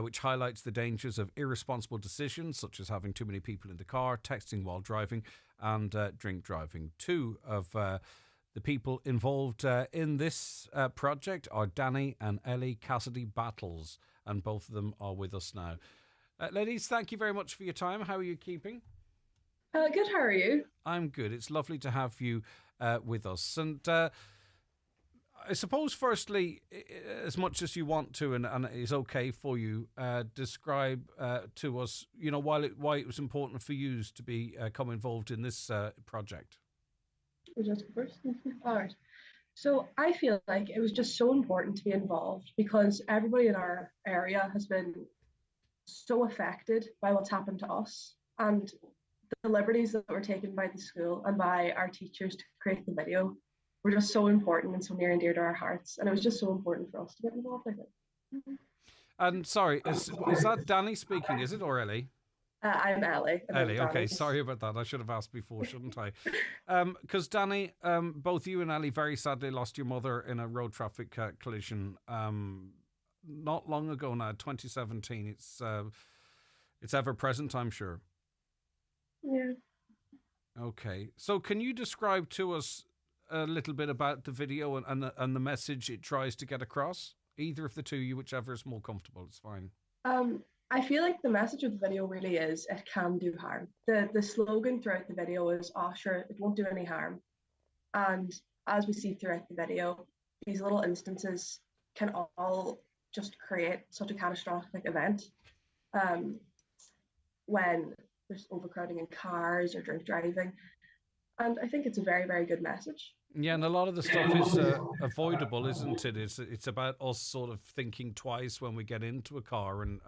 which highlights the dangers of irresponsible decisions, such as having too many people in the car, texting while driving, and drink driving. Two of the people involved in this project are Danny and Ellie Cassidy Battles, and both of them are with us now. Ladies, thank you very much for your time. How are you keeping? Good, how are you? I'm good. It's lovely to have you with us. And I suppose, firstly, as much as you want to, and it is okay for you, describe to us, why it was important for you to become involved in this project. Just first? All right. So I feel like it was just so important to be involved because everybody in our area has been so affected by what's happened to us, and the liberties that were taken by the school and by our teachers to create the video were just so important and so near and dear to our hearts. And it was just so important for us to get involved, I think. And sorry, is that Danny speaking, is it, or Ellie? I'm Ellie. Ellie, okay, sorry about that. I should have asked before, shouldn't I? Because Danny, both you and Ellie very sadly lost your mother in a road traffic collision not long ago now, 2017. It's ever present, I'm sure. Yeah. Okay, so can you describe to us a little bit about the video and the message it tries to get across? Either of the two, you, whichever is more comfortable, it's fine. I feel like the message of the video really is it can do harm. The slogan throughout the video is, "Oh, sure, it won't do any harm." And as we see throughout the video, these little instances can all just create such a catastrophic event. When there's overcrowding in cars or drink driving. And I think it's a very, very good message. Yeah, and a lot of the stuff is avoidable, isn't it? It's about us sort of thinking twice when we get into a car, and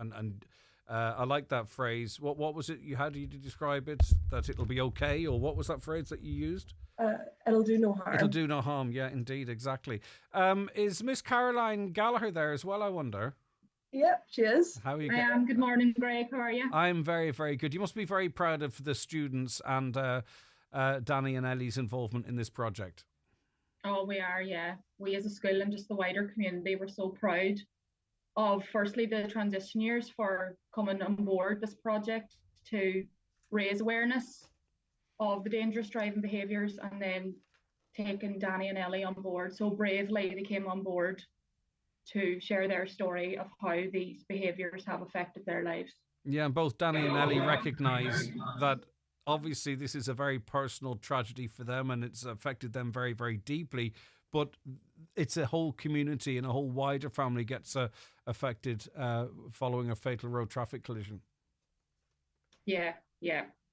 I like that phrase. What was it? How do you describe it? That it'll be okay, or what was that phrase that you used? It'll do no harm. It'll do no harm. Yeah, indeed, exactly. Is Miss Caroline Gallagher there as well, I wonder? Yep, she is. How are you? I am. Good morning, Greg. How are you? I'm very, very good. You must be very proud of the students and Danny and Ellie's involvement in this project. Oh, we are, yeah. We as a school and just the wider community, we're so proud of, firstly, the transition years for coming on board this project to raise awareness of the dangerous driving behaviours, and then taking Danny and Ellie on board. So bravely, they came on board to share their story of how these behaviours have affected their lives. Yeah, and both Danny and Ellie recognise that obviously this is a very personal tragedy for them and it's affected them very, very deeply, but it's a whole community and a whole wider family gets affected following a fatal road traffic collision. Yeah.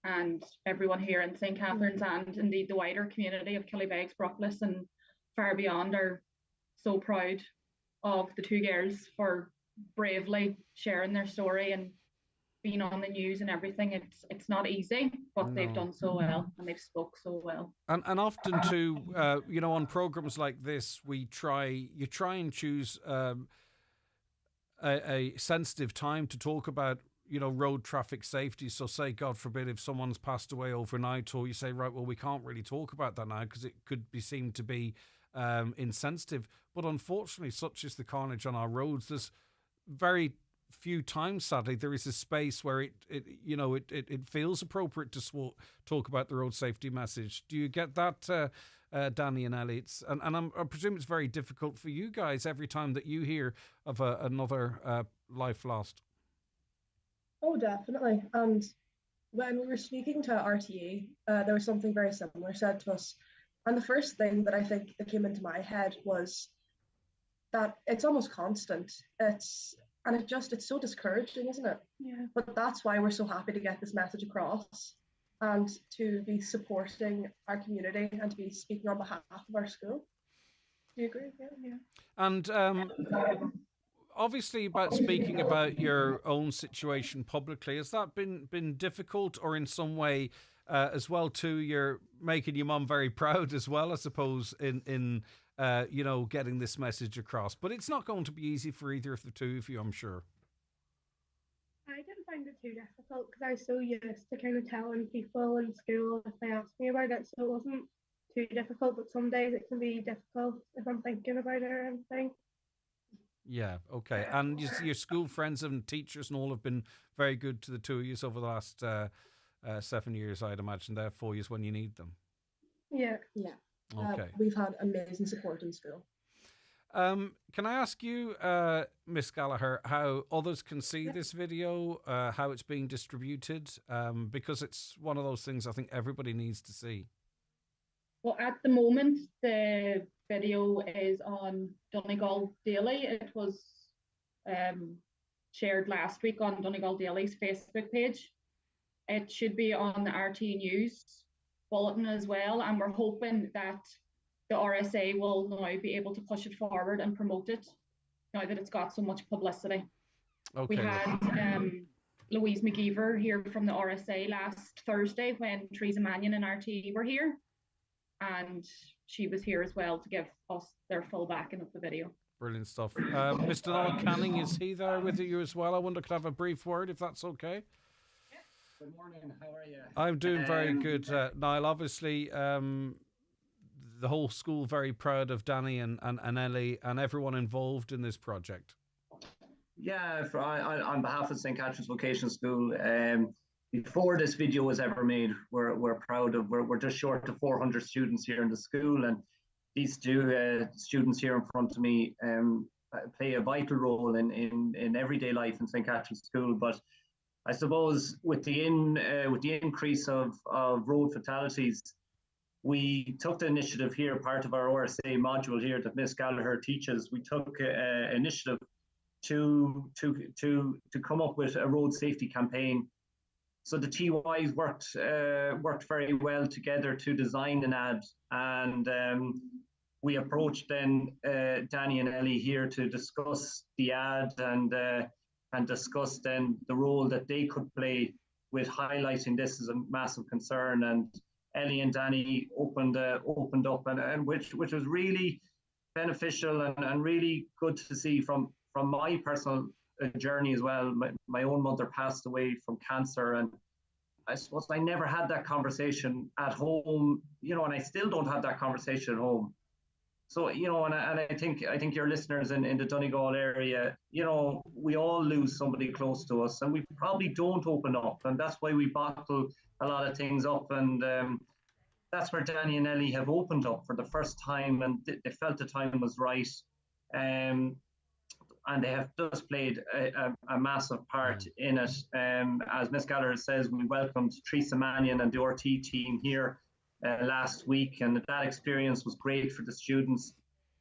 And everyone here in St Catherine's and indeed the wider community of Killybegs, Brocklis and far beyond are so proud of the two girls for bravely sharing their story and being on the news and everything. It's not easy, but they've done so well and they've spoke so well. And often too, on programs like this, you try and choose a sensitive time to talk about road traffic safety. So say, God forbid, if someone's passed away overnight, or you say, right, well, we can't really talk about that now because it could be seen to be insensitive. But unfortunately, such is the carnage on our roads. There's very few times, sadly, there is a space where it feels appropriate to talk about the road safety message. Do you get that, Danny and Ellie? I presume it's very difficult for you guys every time that you hear of another life lost. Oh, definitely. And when we were speaking to RTE, there was something very similar said to us. And the first thing that I think that came into my head was that it's almost constant. It's so discouraging, isn't it? Yeah. But that's why we're so happy to get this message across and to be supporting our community and to be speaking on behalf of our school. Do you agree? Yeah. And obviously about speaking about your own situation publicly, has that been difficult, or in some way as well too, you're making your mum very proud as well, I suppose, in getting this message across? But it's not going to be easy for either of the two of you, I'm sure. I didn't find it too difficult because I was so used to kind of telling people in school if they asked me about it, so it wasn't too difficult. But some days it can be difficult if I'm thinking about it or anything. Yeah, okay. And your school friends and teachers and all have been very good to the two of you over the last 7 years, I'd imagine. They're for you when you need them. Yeah. Okay. We've had amazing support in school. Can I ask you, Miss Gallagher, how others can see this video, how it's being distributed? Because it's one of those things I think everybody needs to see. Well, at the moment, the video is on Donegal Daily. It was shared last week on Donegal Daily's Facebook page. It should be on the RT News bulletin as well, and we're hoping that the RSA will now be able to push it forward and promote it now that it's got so much publicity. Okay. We had Louise McGeever here from the RSA last Thursday when Theresa Mannion and RT were here, and she was here as well to give us their full backing of the video. Brilliant stuff. Mr. Niall Canning, is he there with you as well? I wonder, could I have a brief word, if that's okay? Good morning, how are you? I'm doing very good, Niall. Obviously, the whole school very proud of Danny and Ellie and everyone involved in this project. Yeah, on behalf of St. Catherine's Vocational School, before this video was ever made, we're proud of, we're just short of 400 students here in the school, and these two students here in front of me play a vital role in everyday life in St. Catherine's School. But I suppose with the increase of road fatalities, we took the initiative here, part of our RSA module here that Miss Gallagher teaches. We took initiative to come up with a road safety campaign. So the TYs worked very well together to design an ad, and we approached then Danny and Ellie here to discuss the ad and discuss then the role that they could play with highlighting this as a massive concern. And Ellie and Danny opened up, and which was really beneficial and really good to see from my personal journey as well. My own mother passed away from cancer, and I suppose I never had that conversation at home, and I still don't have that conversation at home. So, and I think your listeners in the Donegal area, we all lose somebody close to us, and we probably don't open up, and that's why we bottle a lot of things up. And that's where Danny and Ellie have opened up for the first time, and they felt the time was right. And they have just played a massive part in it. As Miss Gallagher says, we welcomed Theresa Mannion and the RT team here last week, and that experience was great for the students,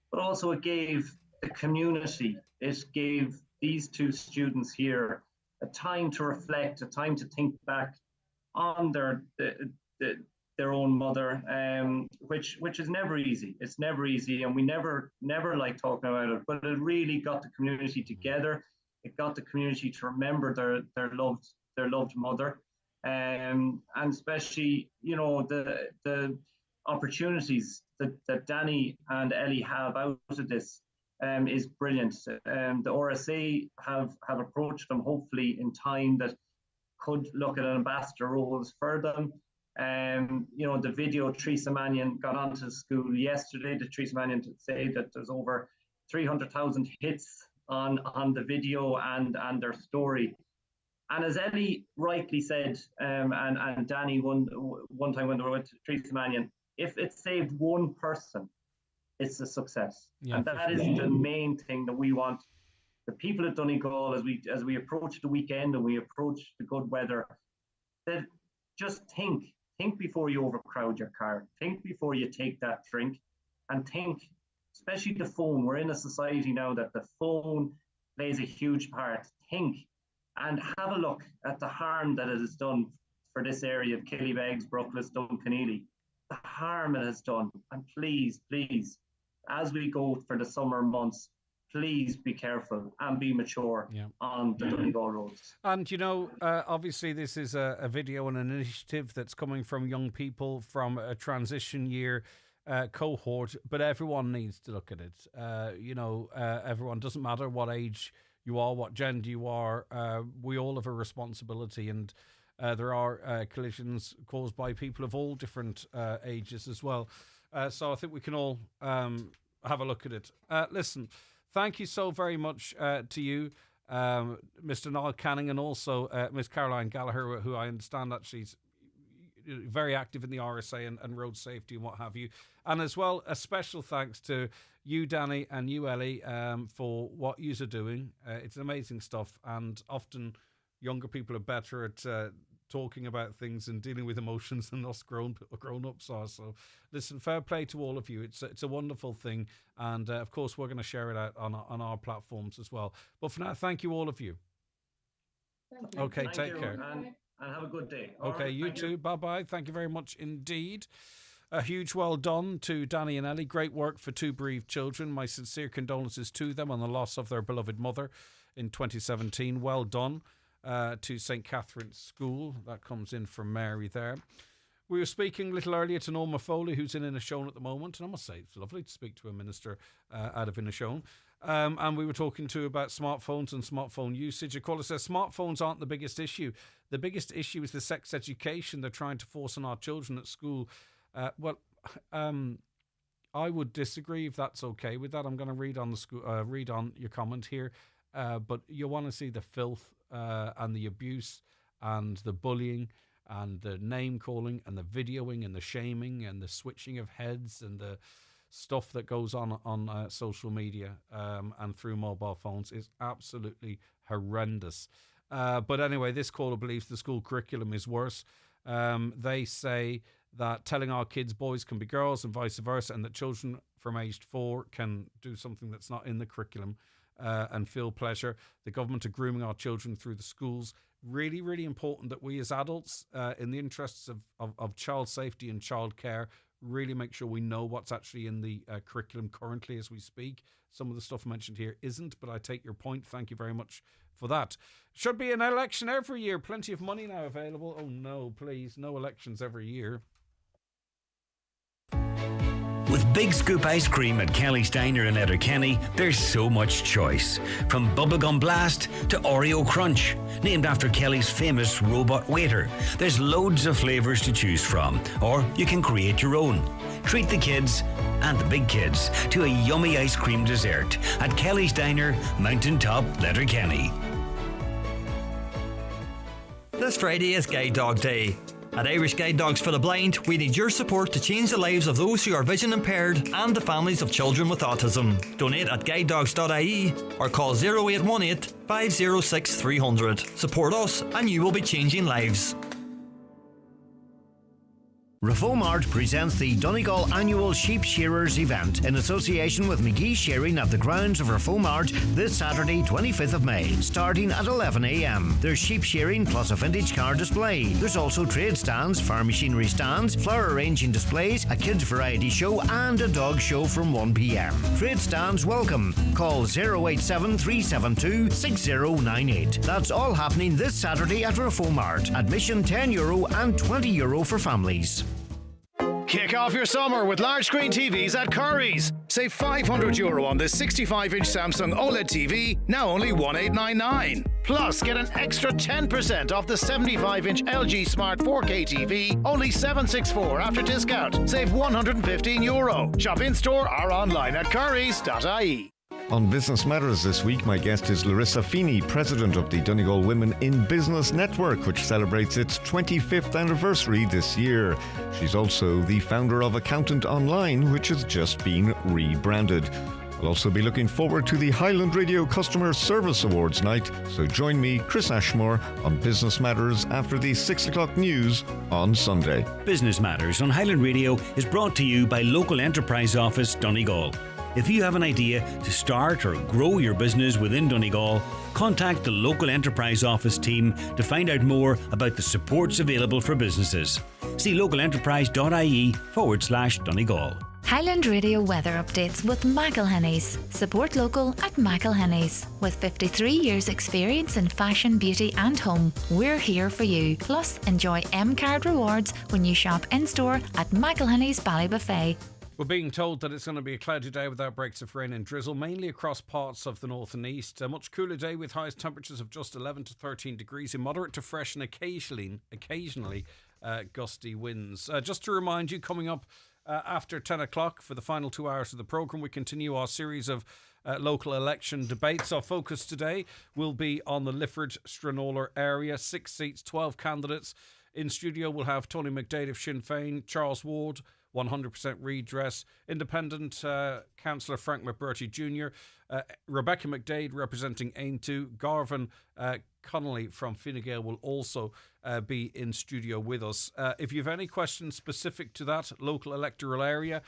but also it gave the community, it gave these two students here a time to reflect, a time to think back on their own mother, which is never easy. It's never easy, and we never like talking about it, but it really got the community together. It got the community to remember their loved mother. And especially, the opportunities that Danny and Ellie have out of this is brilliant. The RSA have approached them, hopefully in time, that could look at an ambassador roles for them. The video, Theresa Mannion got onto the school yesterday. Theresa Mannion to say that there's over 300,000 hits on the video and their story. And as Ellie rightly said, and Danny one time when they were with Theresa Mannion, if it saved one person, it's a success. Yeah, and that is the main thing that we want. The people at Donegal, as we approach the weekend and we approach the good weather, that just think before you overcrowd your car. Think before you take that drink, and think, especially the phone. We're in a society now that the phone plays a huge part. Think and have a look at the harm that it has done for this area of Killybegs, Brookles, Duncanely. The harm it has done. And please, as we go for the summer months, please be careful and be mature on the Donegal roads. And, obviously this is a video and an initiative that's coming from young people from a transition year cohort, but everyone needs to look at it. Everyone, doesn't matter what age you are, what gender you are, we all have a responsibility, and there are collisions caused by people of all different ages as well. So I think we can all have a look at it. Listen, thank you so very much to you, Mr. Niall Canning, and also Miss Caroline Gallagher, who I understand actually is very active in the RSA and road safety and what have you. And as well, a special thanks to you, Danny, and you, Ellie, for what you are doing. It's amazing stuff, and often younger people are better at talking about things and dealing with emotions than us grown-ups are. So listen, fair play to all of you. It's a wonderful thing, and of course we're going to share it out on our platforms as well. But for now, thank you, all of you. Thank you. Okay, take care. And have a good day. Okay, you too. Bye-bye. Thank you very much indeed. A huge well done to Danny and Ellie. Great work for two bereaved children. My sincere condolences to them on the loss of their beloved mother in 2017. Well done to St. Catherine's School. That comes in from Mary there. We were speaking a little earlier to Norma Foley, who's in Inishowen at the moment. And I must say, it's lovely to speak to a minister out of Inishowen. And we were talking to about smartphones and smartphone usage. A caller says smartphones aren't the biggest issue. The biggest issue is the sex education they're trying to force on our children at school. I would disagree if that's okay with that. I'm going to read on your comment here. But you want to see the filth and the abuse and the bullying and the name calling and the videoing and the shaming and the switching of heads and the stuff that goes on social media and through mobile phones is absolutely horrendous. But anyway, this caller believes the school curriculum is worse. They say that telling our kids boys can be girls and vice versa, and that children from aged 4 can do something that's not in the curriculum and feel pleasure. The government are grooming our children through the schools. Really, really important that we as adults, in the interests of child safety and child care, really make sure we know what's actually in the curriculum currently as we speak. Some of the stuff mentioned here isn't, but I take your point. Thank you very much for that. Should be an election every year. Plenty of money now available. Oh no, please, no elections every year. With Big Scoop Ice Cream at Kelly's Diner in Letterkenny, there's so much choice. From Bubblegum Blast to Oreo Crunch, named after Kelly's famous robot waiter. There's loads of flavours to choose from, or you can create your own. Treat the kids and the big kids to a yummy ice cream dessert at Kelly's Diner, Mountaintop, Letterkenny. This Friday is Guide Dog Day. At Irish Guide Dogs for the Blind, we need your support to change the lives of those who are vision impaired and the families of children with autism. Donate at guidedogs.ie or call 0818 506 300. Support us and you will be changing lives. Reformart presents the Donegal Annual Sheep Shearers event in association with McGee Shearing at the grounds of Reformart this Saturday, 25th of May, starting at 11 a.m. There's sheep shearing plus a vintage car display. There's also trade stands, farm machinery stands, flower arranging displays, a kids variety show and a dog show from 1 p.m. Trade stands welcome. Call 087 372 6098. That's all happening this Saturday at Reformart. Admission €10 and €20 for families. Kick off your summer with large screen TVs at Curry's. Save €500 on this 65-inch Samsung OLED TV, now only $1,899. Plus, get an extra 10% off the 75-inch LG Smart 4K TV, only $764 after discount. Save €115. Shop in-store or online at currys.ie. On Business Matters this week, my guest is Larissa Feeney, president of the Donegal Women in Business Network, which celebrates its 25th anniversary this year. She's also the founder of Accountant Online, which has just been rebranded. I'll also be looking forward to the Highland Radio Customer Service Awards night, so join me, Chris Ashmore, on Business Matters after the 6 o'clock news on Sunday. Business Matters on Highland Radio is brought to you by Local Enterprise Office Donegal. If you have an idea to start or grow your business within Donegal, contact the Local Enterprise Office team to find out more about the supports available for businesses. See localenterprise.ie/Donegal. Highland Radio weather updates with McElhinney's. Support local at McElhinney's. With 53 years experience in fashion, beauty and home, we're here for you. Plus, enjoy M-Card rewards when you shop in-store at McElhinney's Ballybuffet. We're being told that it's going to be a cloudy day with outbreaks of rain and drizzle, mainly across parts of the north and east. A much cooler day with highest temperatures of just 11 to 13 degrees in moderate to fresh and occasionally gusty winds. Just to remind you, coming up after 10 o'clock for the final 2 hours of the programme, we continue our series of local election debates. Our focus today will be on the Lifford Stranorlar area. 6 seats, 12 candidates. In studio we'll have Tony McDaid of Sinn Féin, Charles Ward, 100% Redress, Independent Councillor Frank McBrearty JR, Rebecca McDaid representing AONTU, Garvan Connolly from Fine Gael will also be in studio with us. If you have any questions specific to that local electoral area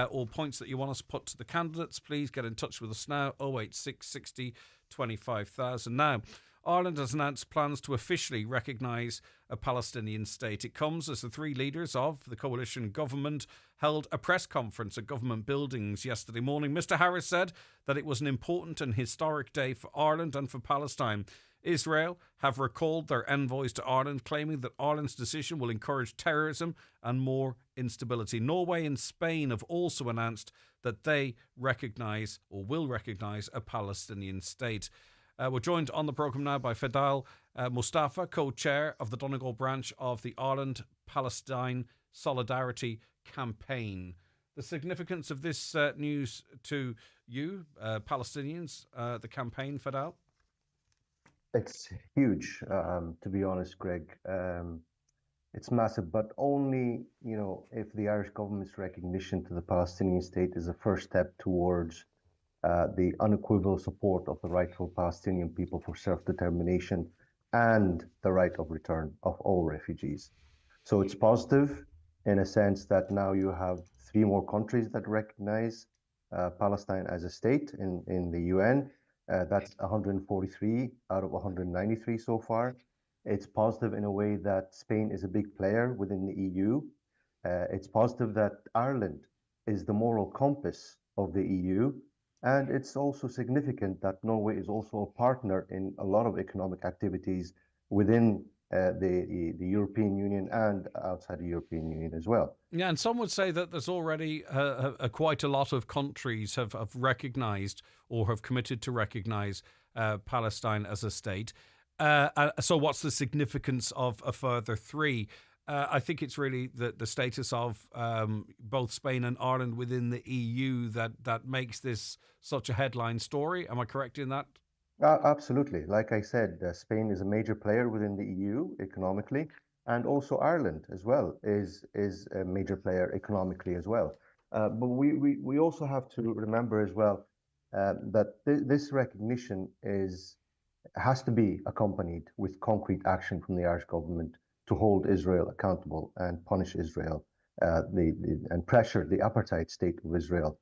or points that you want us to put to the candidates, please get in touch with us now, 086 60 25,000. Now, Ireland has announced plans to officially recognise a Palestinian state. It comes as the three leaders of the coalition government held a press conference at government buildings yesterday morning. Mr. Harris said that it was an important and historic day for Ireland and for Palestine. Israel have recalled their envoys to Ireland, claiming that Ireland's decision will encourage terrorism and more instability. Norway and Spain have also announced that they recognise or will recognise a Palestinian state. We're joined on the programme now by Fadal Mustafa, co-chair of the Donegal branch of the Ireland-Palestine Solidarity Campaign. The significance of this news to you, Palestinians, the campaign, Fadal? It's huge, to be honest, Greg. It's massive, but only, if the Irish government's recognition to the Palestinian state is a first step towards the unequivocal support of the rightful Palestinian people for self-determination and the right of return of all refugees. So it's positive in a sense that now you have 3 more countries that recognize Palestine as a state in the UN. That's 143 out of 193 so far. It's positive in a way that Spain is a big player within the EU. It's positive that Ireland is the moral compass of the EU. And it's also significant that Norway is also a partner in a lot of economic activities within the European Union and outside the European Union as well. Yeah, and some would say that there's already quite a lot of countries have recognised or have committed to recognise Palestine as a state. So what's the significance of a further 3? I think it's really the status of both Spain and Ireland within the EU that makes this such a headline story. Am I correct in that? Absolutely. Like I said, Spain is a major player within the EU economically, and also Ireland as well is a major player economically as well. But we also have to remember as well that this recognition has to be accompanied with concrete action from the Irish government to hold Israel accountable and punish Israel and pressure the apartheid state of Israel.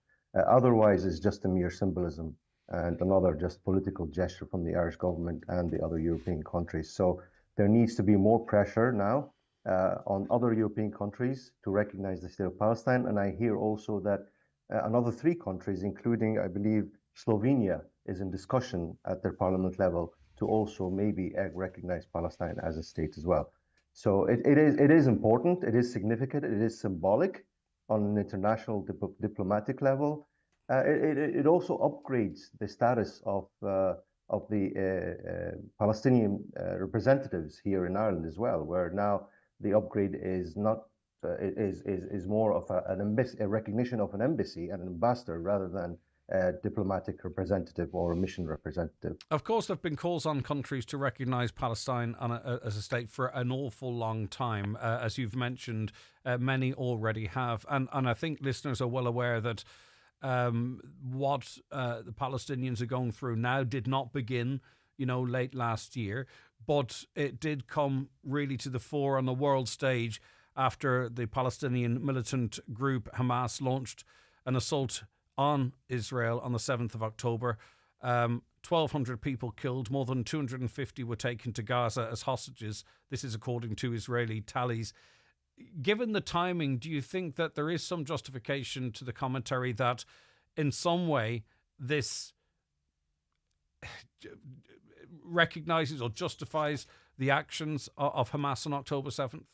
Otherwise, it's just a mere symbolism and another just political gesture from the Irish government and the other European countries. So there needs to be more pressure now on other European countries to recognize the state of Palestine. And I hear also that another 3 countries, including, I believe, Slovenia, is in discussion at their parliament level to also maybe recognize Palestine as a state as well. So it is important, it is significant, it is symbolic on an international diplomatic level. It also upgrades the status of the Palestinian representatives here in Ireland as well, where now the upgrade is not is more of a recognition of an embassy and an ambassador rather than a diplomatic representative or a mission representative. Of course, there have been calls on countries to recognise Palestine as a state for an awful long time. As you've mentioned, many already have. And I think listeners are well aware that what the Palestinians are going through now did not begin, late last year, but it did come really to the fore on the world stage after the Palestinian militant group Hamas launched an assault on Israel on the 7th of October. 1,200 people killed, more than 250 were taken to Gaza as hostages. This is according to Israeli tallies. given the timing, do you think that there is some justification to the commentary that in some way this recognises or justifies the actions of Hamas on October 7th?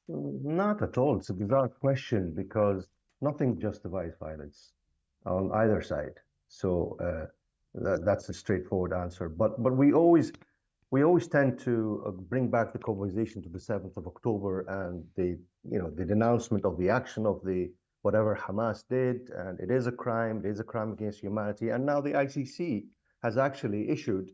Not at all. It's a bizarre question because nothing justifies violence on either side. So that's a straightforward answer. But we always tend to bring back the conversation to the 7th of October and the denouncement of the action of the whatever Hamas did, and it is a crime. It is a crime against humanity. And now the ICC has actually issued,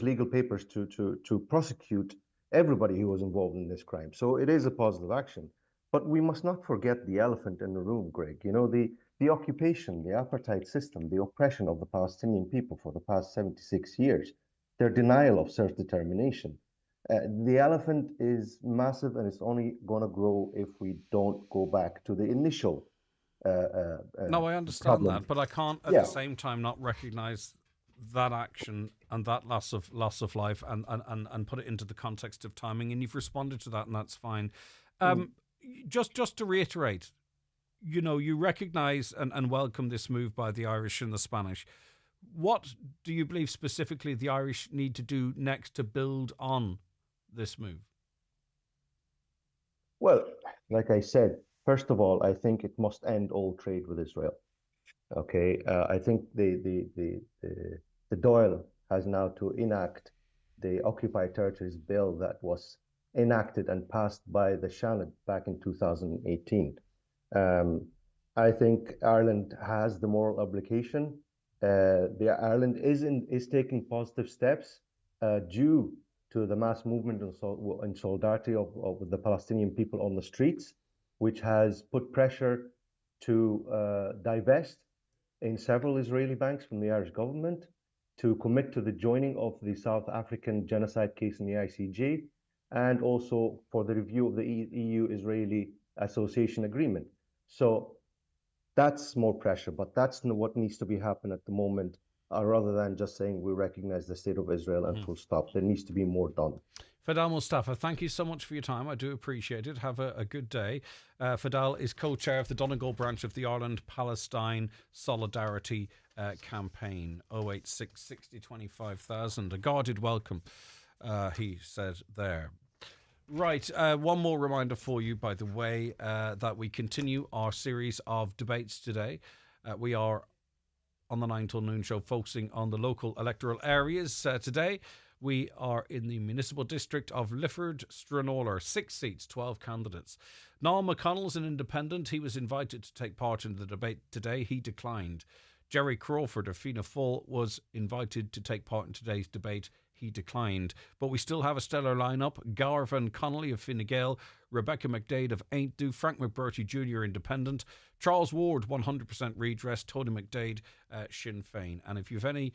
legal papers to prosecute everybody who was involved in this crime. So it is a positive action. But we must not forget the elephant in the room, Greg. You know, the occupation, the apartheid system, the oppression of the Palestinian people for the past 76 years, their denial of self-determination. The elephant is massive, and it's only going to grow if we don't go back to the initial No, I understand problem. that, but I can't at the same time not recognise that action and that loss of life and put it into the context of timing. And you've responded to that, and that's fine. Just to reiterate, you know, you recognise and welcome this move by the Irish and the Spanish. What do you believe specifically the Irish need to do next to build on this move? Well, like I said, first of all, I think it must end all trade with Israel. Okay, I think the Dáil has now to enact the Occupied Territories Bill that was enacted and passed by the Seanad back in 2018. I think Ireland has the moral obligation. Ireland is taking positive steps due to the mass movement in solidarity of the Palestinian people on the streets, which has put pressure to divest in several Israeli banks from the Irish government, to commit to the joining of the South African genocide case in the ICJ, and also for the review of the EU-Israeli Association Agreement. So that's more pressure, but that's what needs to be happening at the moment, rather than just saying we recognize the state of Israel and full stop. There needs to be more done. Fadal Mustafa, thank you so much for your time. I do appreciate it. Have a good day. Fadal is co-chair of the Donegal branch of the Ireland-Palestine Solidarity Campaign. 086 60 25,000. A guarded welcome, he said there. Right, one more reminder for you, by the way, that we continue our series of debates today. We are on the 9 till noon show focusing on the local electoral areas. Today we are in the municipal district of Lifford, Stranorlar, 6 seats, 12 candidates. Niall McConnell's an independent. He was invited to take part in the debate today. He declined. Gerry Crawford of Fianna Fáil was invited to take part in today's debate. He declined. But we still have a stellar lineup. Garvan Connolly of Fine Gael, Rebecca McDaid of AONTU, Frank McBrearty JR Independent, Charles Ward 100% Redress, Tony McDaid Sinn Féin. And if you have any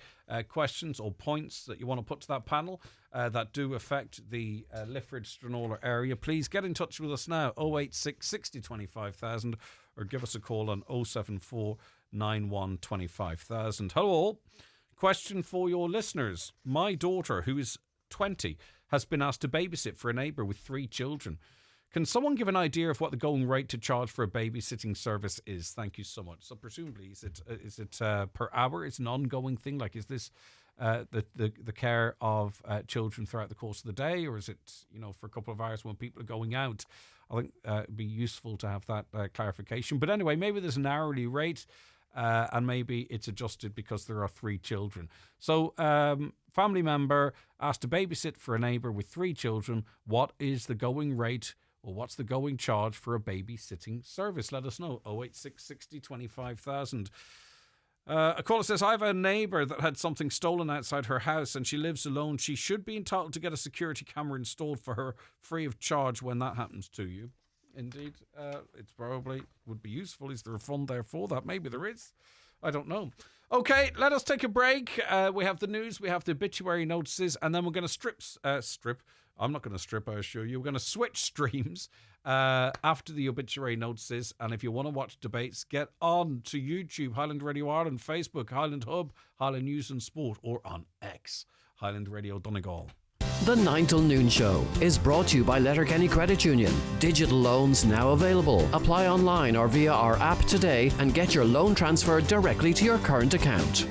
questions or points that you want to put to that panel that do affect the Lifford Stranorlar area, please get in touch with us now, 086 60 25,000, or give us a call on 074 91 25,000. Hello all. Question for your listeners. My daughter, who is 20, has been asked to babysit for a neighbour with 3 children. Can someone give an idea of what the going rate to charge for a babysitting service is? Thank you so much. So presumably, is it per hour? Is it an ongoing thing? Like, is this the care of children throughout the course of the day, or is it, you know, for a couple of hours when people are going out? I think it'd be useful to have that clarification. But anyway, maybe there's an hourly rate. And maybe it's adjusted because there are 3 children. So, family member asked to babysit for a neighbour with 3 children. What is the going rate, or what's the going charge for a babysitting service? Let us know. 086 60 25,000. A caller says, I have a neighbour that had something stolen outside her house and she lives alone. She should be entitled to get a security camera installed for her free of charge when that happens to you. Indeed, it's probably would be useful. Is there a fund there for that? Maybe there is. I don't know. Okay, let us take a break. We have the news, we have the obituary notices, and then we're going to strip. I'm not going to strip, I assure you. We're going to switch streams after the obituary notices. And if you want to watch debates, get on to YouTube, Highland Radio Ireland, Facebook, Highland Hub, Highland News and Sport, or on X, Highland Radio Donegal. The 9 till noon show is brought to you by Letterkenny Credit Union. Digital loans now available. Apply online or via our app today and get your loan transferred directly to your current account.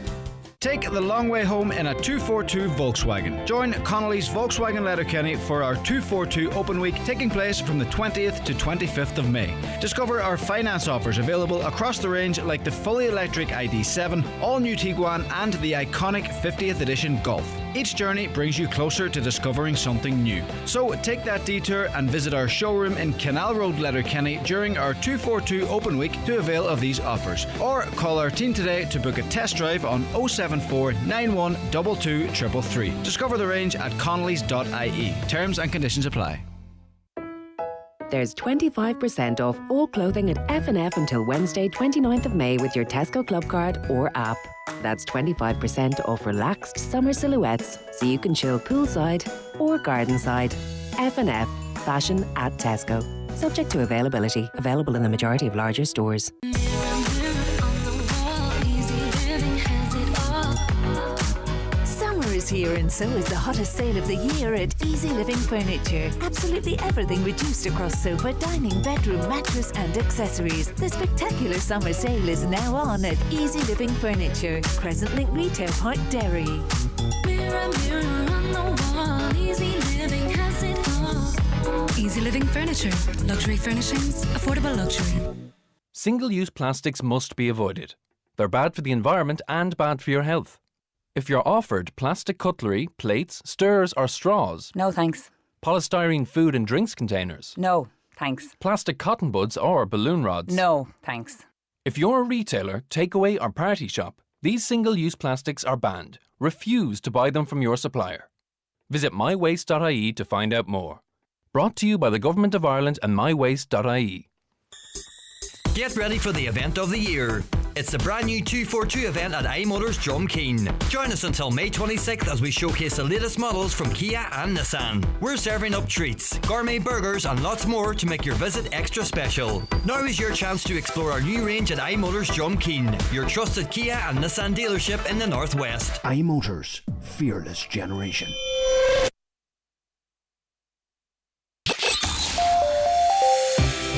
Take the long way home in a 242 Volkswagen. Join Connolly's Volkswagen Letterkenny for our 242 Open Week taking place from the 20th to 25th of May. Discover our finance offers available across the range like the fully electric ID7, all new Tiguan and the iconic 50th edition Golf. Each journey brings you closer to discovering something new. So take that detour and visit our showroom in Canal Road, Letterkenny during our 242 Open Week to avail of these offers. Or call our team today to book a test drive on 074 91 22 333. Discover the range at connollys.ie. Terms and conditions apply. There's 25% off all clothing at F&F until Wednesday 29th of May with your Tesco Club card or app. That's 25% off relaxed summer silhouettes so you can chill poolside or gardenside. F&F, fashion at Tesco. Subject to availability. Available in the majority of larger stores. Is here and so is the hottest sale of the year at Easy Living Furniture. Absolutely everything reduced across sofa, dining, bedroom, mattress and accessories. The spectacular summer sale is now on at Easy Living Furniture, Crescent Link Retail Park, Derry. Mirror, mirror on the wall, Easy Living has it all. Easy Living Furniture. Luxury furnishings, affordable luxury. Single-use plastics must be avoided. They're bad for the environment and bad for your health. If you're offered plastic cutlery, plates, stirrers or straws... No thanks. Polystyrene food and drinks containers... No thanks. Plastic cotton buds or balloon rods... No thanks. If you're a retailer, takeaway or party shop, these single-use plastics are banned. Refuse to buy them from your supplier. Visit mywaste.ie to find out more. Brought to you by the Government of Ireland and mywaste.ie. Get ready for the event of the year. It's the brand new 242 event at iMotors Drumkeen. Join us until May 26th as we showcase the latest models from Kia and Nissan. We're serving up treats, gourmet burgers and lots more to make your visit extra special. Now is your chance to explore our new range at iMotors Drumkeen, your trusted Kia and Nissan dealership in the Northwest. iMotors, fearless generation.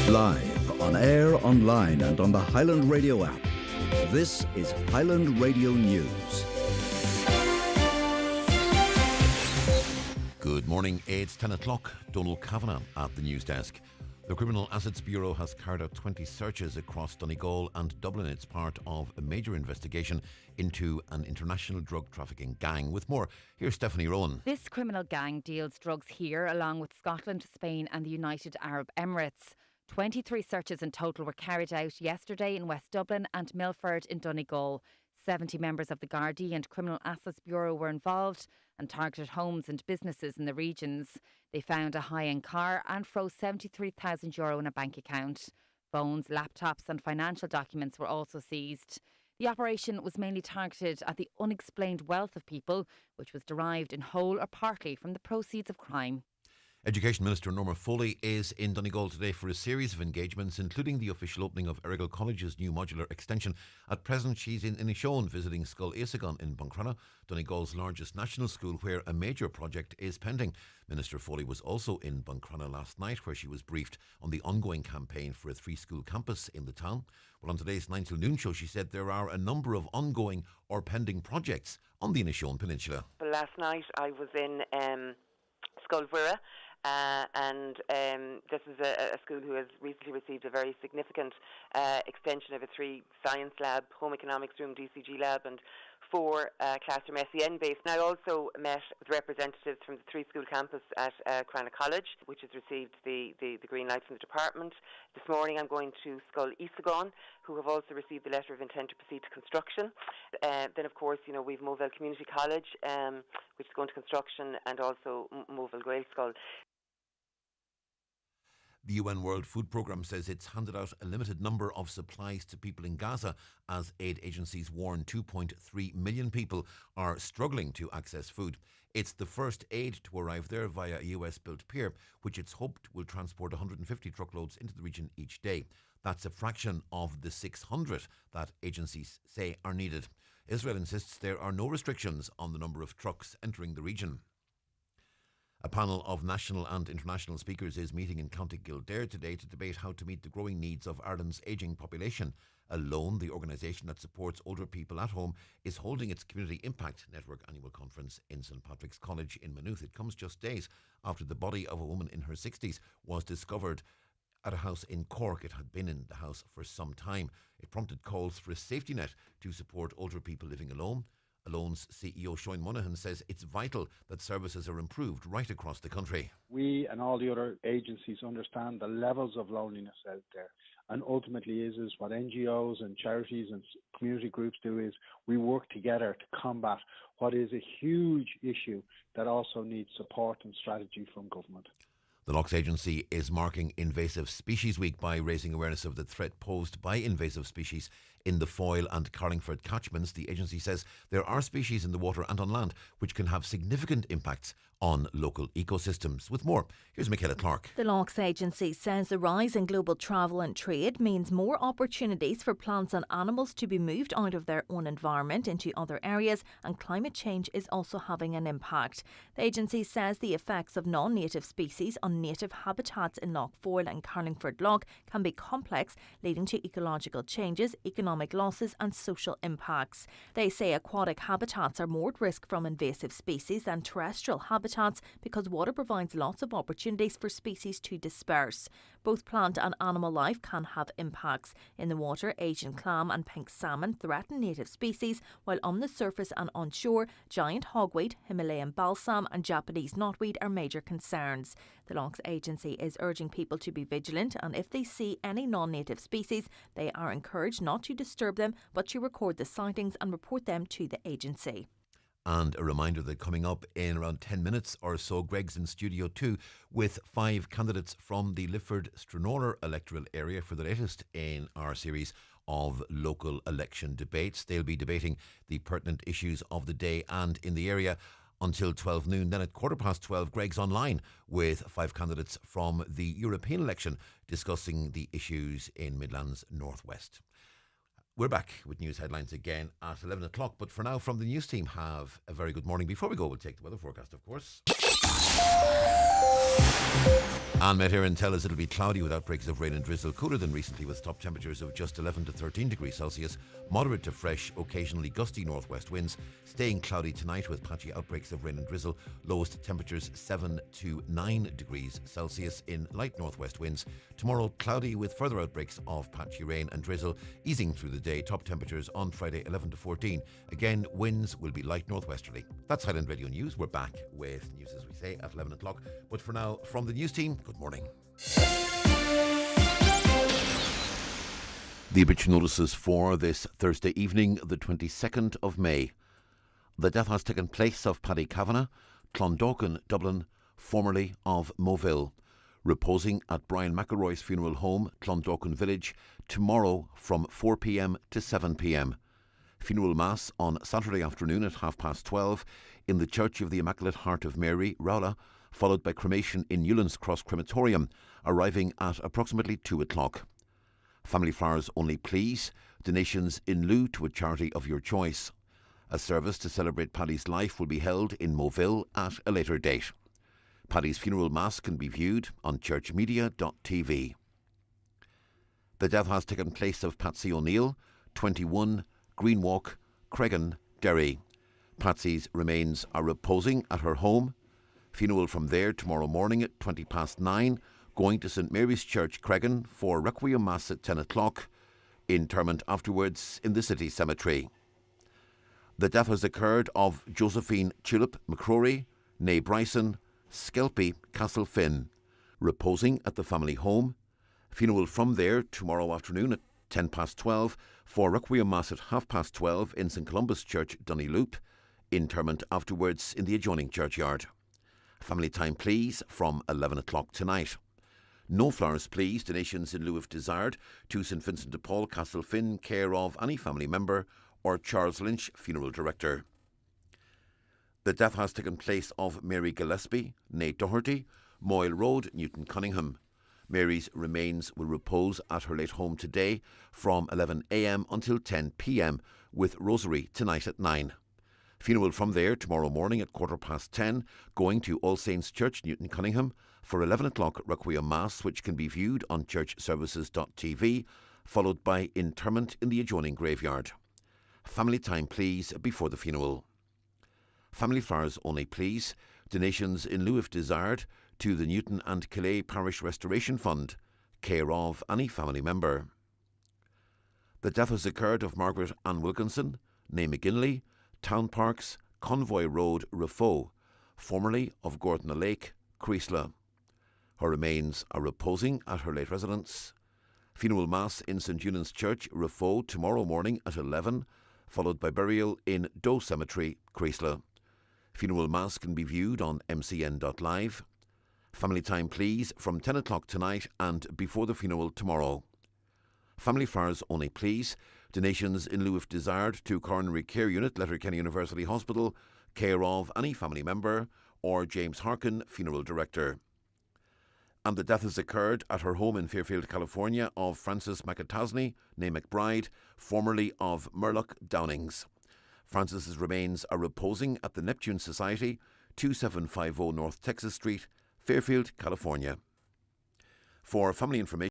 Live, on air, online and on the Highland Radio app. This is Highland Radio News. Good morning, it's 10 o'clock. Donald Kavanagh at the news desk. The Criminal Assets Bureau has carried out 20 searches across Donegal and Dublin. It's part of a major investigation into an international drug trafficking gang. With more, here's Stephanie Rowan. This criminal gang deals drugs here along with Scotland, Spain and the United Arab Emirates. 23 searches in total were carried out yesterday in West Dublin and Milford in Donegal. 70 members of the Gardaí and Criminal Assets Bureau were involved and targeted homes and businesses in the regions. They found a high-end car and froze €73,000 in a bank account. Phones, laptops and financial documents were also seized. The operation was mainly targeted at the unexplained wealth of people, which was derived in whole or partly from the proceeds of crime. Education Minister Norma Foley is in Donegal today for a series of engagements, including the official opening of Errigal College's new modular extension. At present, she's in Inishowen visiting Scoil Éiseachán in Buncrana, Donegal's largest national school, where a major project is pending. Minister Foley was also in Buncrana last night, where she was briefed on the ongoing campaign for a 3-school campus in the town. Well, on today's 9 till noon show, she said there are a number of ongoing or pending projects on the Inishowen Peninsula. Last night I was in Scoil and this is a school who has recently received a very significant extension of a 3 science lab, home economics room, DCG lab and 4 classroom SEN base. And I also met with representatives from the 3-school campus at Cranagh College, which has received the green light from the department. This morning I'm going to Scoil Éiseachán, who have also received the letter of intent to proceed to construction. Then of course, we've Moville Community College, which is going to construction, and also Moville Gaelscoil. The UN World Food Programme says it's handed out a limited number of supplies to people in Gaza as aid agencies warn 2.3 million people are struggling to access food. It's the first aid to arrive there via a US-built pier, which it's hoped will transport 150 truckloads into the region each day. That's a fraction of the 600 that agencies say are needed. Israel insists there are no restrictions on the number of trucks entering the region. A panel of national and international speakers is meeting in County Kildare today to debate how to meet the growing needs of Ireland's ageing population. Alone, the organisation that supports older people at home, is holding its Community Impact Network annual conference in St Patrick's College in Maynooth. It comes just days after the body of a woman in her 60s was discovered at a house in Cork. It had been in the house for some time. It prompted calls for a safety net to support older people living alone. Alone's CEO Sean Monaghan says it's vital that services are improved right across the country. We and all the other agencies understand the levels of loneliness out there, and ultimately is what NGOs and charities and community groups do is we work together to combat what is a huge issue that also needs support and strategy from government. The Lochs Agency is marking Invasive Species Week by raising awareness of the threat posed by invasive species in the Foyle and Carlingford catchments. The agency says there are species in the water and on land which can have significant impacts on local ecosystems. With more, here's Michaela Clark. The Lochs Agency says the rise in global travel and trade means more opportunities for plants and animals to be moved out of their own environment into other areas, and climate change is also having an impact. The agency says the effects of non-native species on native habitats in Loch Foyle and Carlingford Loch can be complex, leading to ecological changes, economic losses and social impacts. They say aquatic habitats are more at risk from invasive species than terrestrial habitats because water provides lots of opportunities for species to disperse. Both plant and animal life can have impacts. In the water, Asian clam and pink salmon threaten native species, while on the surface and on shore, giant hogweed, Himalayan balsam and Japanese knotweed are major concerns. The Lochs Agency is urging people to be vigilant, and if they see any non-native species, they are encouraged not to disturb them but to record the sightings and report them to the agency. And a reminder that coming up in around 10 minutes or so, Greg's in Studio 2 with 5 candidates from the Lifford Stranorlar electoral area for the latest in our series of local election debates. They'll be debating the pertinent issues of the day and in the area until 12 noon. Then at 12:15, Greg's online with 5 candidates from the European election discussing the issues in Midlands Northwest. We're back with news headlines again at 11 o'clock, but for now, from the news team, have a very good morning. Before we go, we'll take the weather forecast, of course. And Met Éireann tell us it'll be cloudy with outbreaks of rain and drizzle, cooler than recently with top temperatures of just 11 to 13 degrees Celsius, moderate to fresh, occasionally gusty northwest winds, staying cloudy tonight with patchy outbreaks of rain and drizzle, lowest temperatures 7 to 9 degrees Celsius in light northwest winds. Tomorrow, cloudy with further outbreaks of patchy rain and drizzle, easing through the day, top temperatures on Friday 11 to 14. Again, winds will be light northwesterly. That's Highland Radio News. We're back with news, as we say, at 11 o'clock. But for now, from the news team, good morning. The obituary notices for this Thursday evening, the 22nd of May. The death has taken place of Paddy Kavanagh, Clondalkin, Dublin, formerly of Moville, reposing at Brian McElroy's funeral home, Clondalkin Village, tomorrow from 4 p.m. to 7 p.m. Funeral Mass on Saturday afternoon at 12:30 in the Church of the Immaculate Heart of Mary, Rowla, followed by cremation in Newlands Cross Crematorium, arriving at approximately 2 o'clock. Family flowers only, please. Donations in lieu to a charity of your choice. A service to celebrate Paddy's life will be held in Moville at a later date. Paddy's funeral mass can be viewed on churchmedia.tv. The death has taken place of Patsy O'Neill, 21, Green Walk, Cregan, Derry. Patsy's remains are reposing at her home. Funeral from there tomorrow morning at 9:20, going to St Mary's Church, Cregan, for Requiem Mass at 10 o'clock. Interment afterwards in the city cemetery. The death has occurred of Josephine Tulip McCrory, née Bryson, Skelpie, Castlefin, reposing at the family home. Funeral from there tomorrow afternoon at 12:10 for Requiem Mass at 12:30 in St Columba's Church, Dunnyloop. Interment afterwards in the adjoining churchyard. Family time, please, from 11 o'clock tonight. No flowers, please. Donations in lieu if desired to St Vincent de Paul, Castlefin, care of any family member or Charles Lynch, funeral director. The death has taken place of Mary Gillespie, née Doherty, Moyle Road, Newton Cunningham. Mary's remains will repose at her late home today from 11 a.m. until 10 p.m. with rosary tonight at 9. Funeral from there tomorrow morning at 10:15, going to All Saints Church, Newton Cunningham, for 11 o'clock Requiem Mass, which can be viewed on churchservices.tv, followed by interment in the adjoining graveyard. Family time, please, before the funeral. Family flowers only, please. Donations in lieu if desired to the Newton and Calais Parish Restoration Fund, care of any family member. The death has occurred of Margaret Ann Wilkinson, née McGinley, Town Parks, Convoy Road, Rafo, formerly of Gortna Lake, Creasla. Her remains are reposing at her late residence. Funeral Mass in St Eunan's Church, Rafo, tomorrow morning at 11, followed by burial in Doe Cemetery, Creasla. Funeral Mass can be viewed on mcn.live. Family time, please, from 10 o'clock tonight and before the funeral tomorrow. Family flowers only, please. Donations in lieu if desired to Coronary Care Unit, Letterkenny University Hospital, care of any family member or James Harkin, Funeral Director. And the death has occurred at her home in Fairfield, California, of Frances McAtasney, née McBride, formerly of Murlock Downings. Frances's remains are reposing at the Neptune Society, 2750 North Texas Street, Fairfield, California. For family information,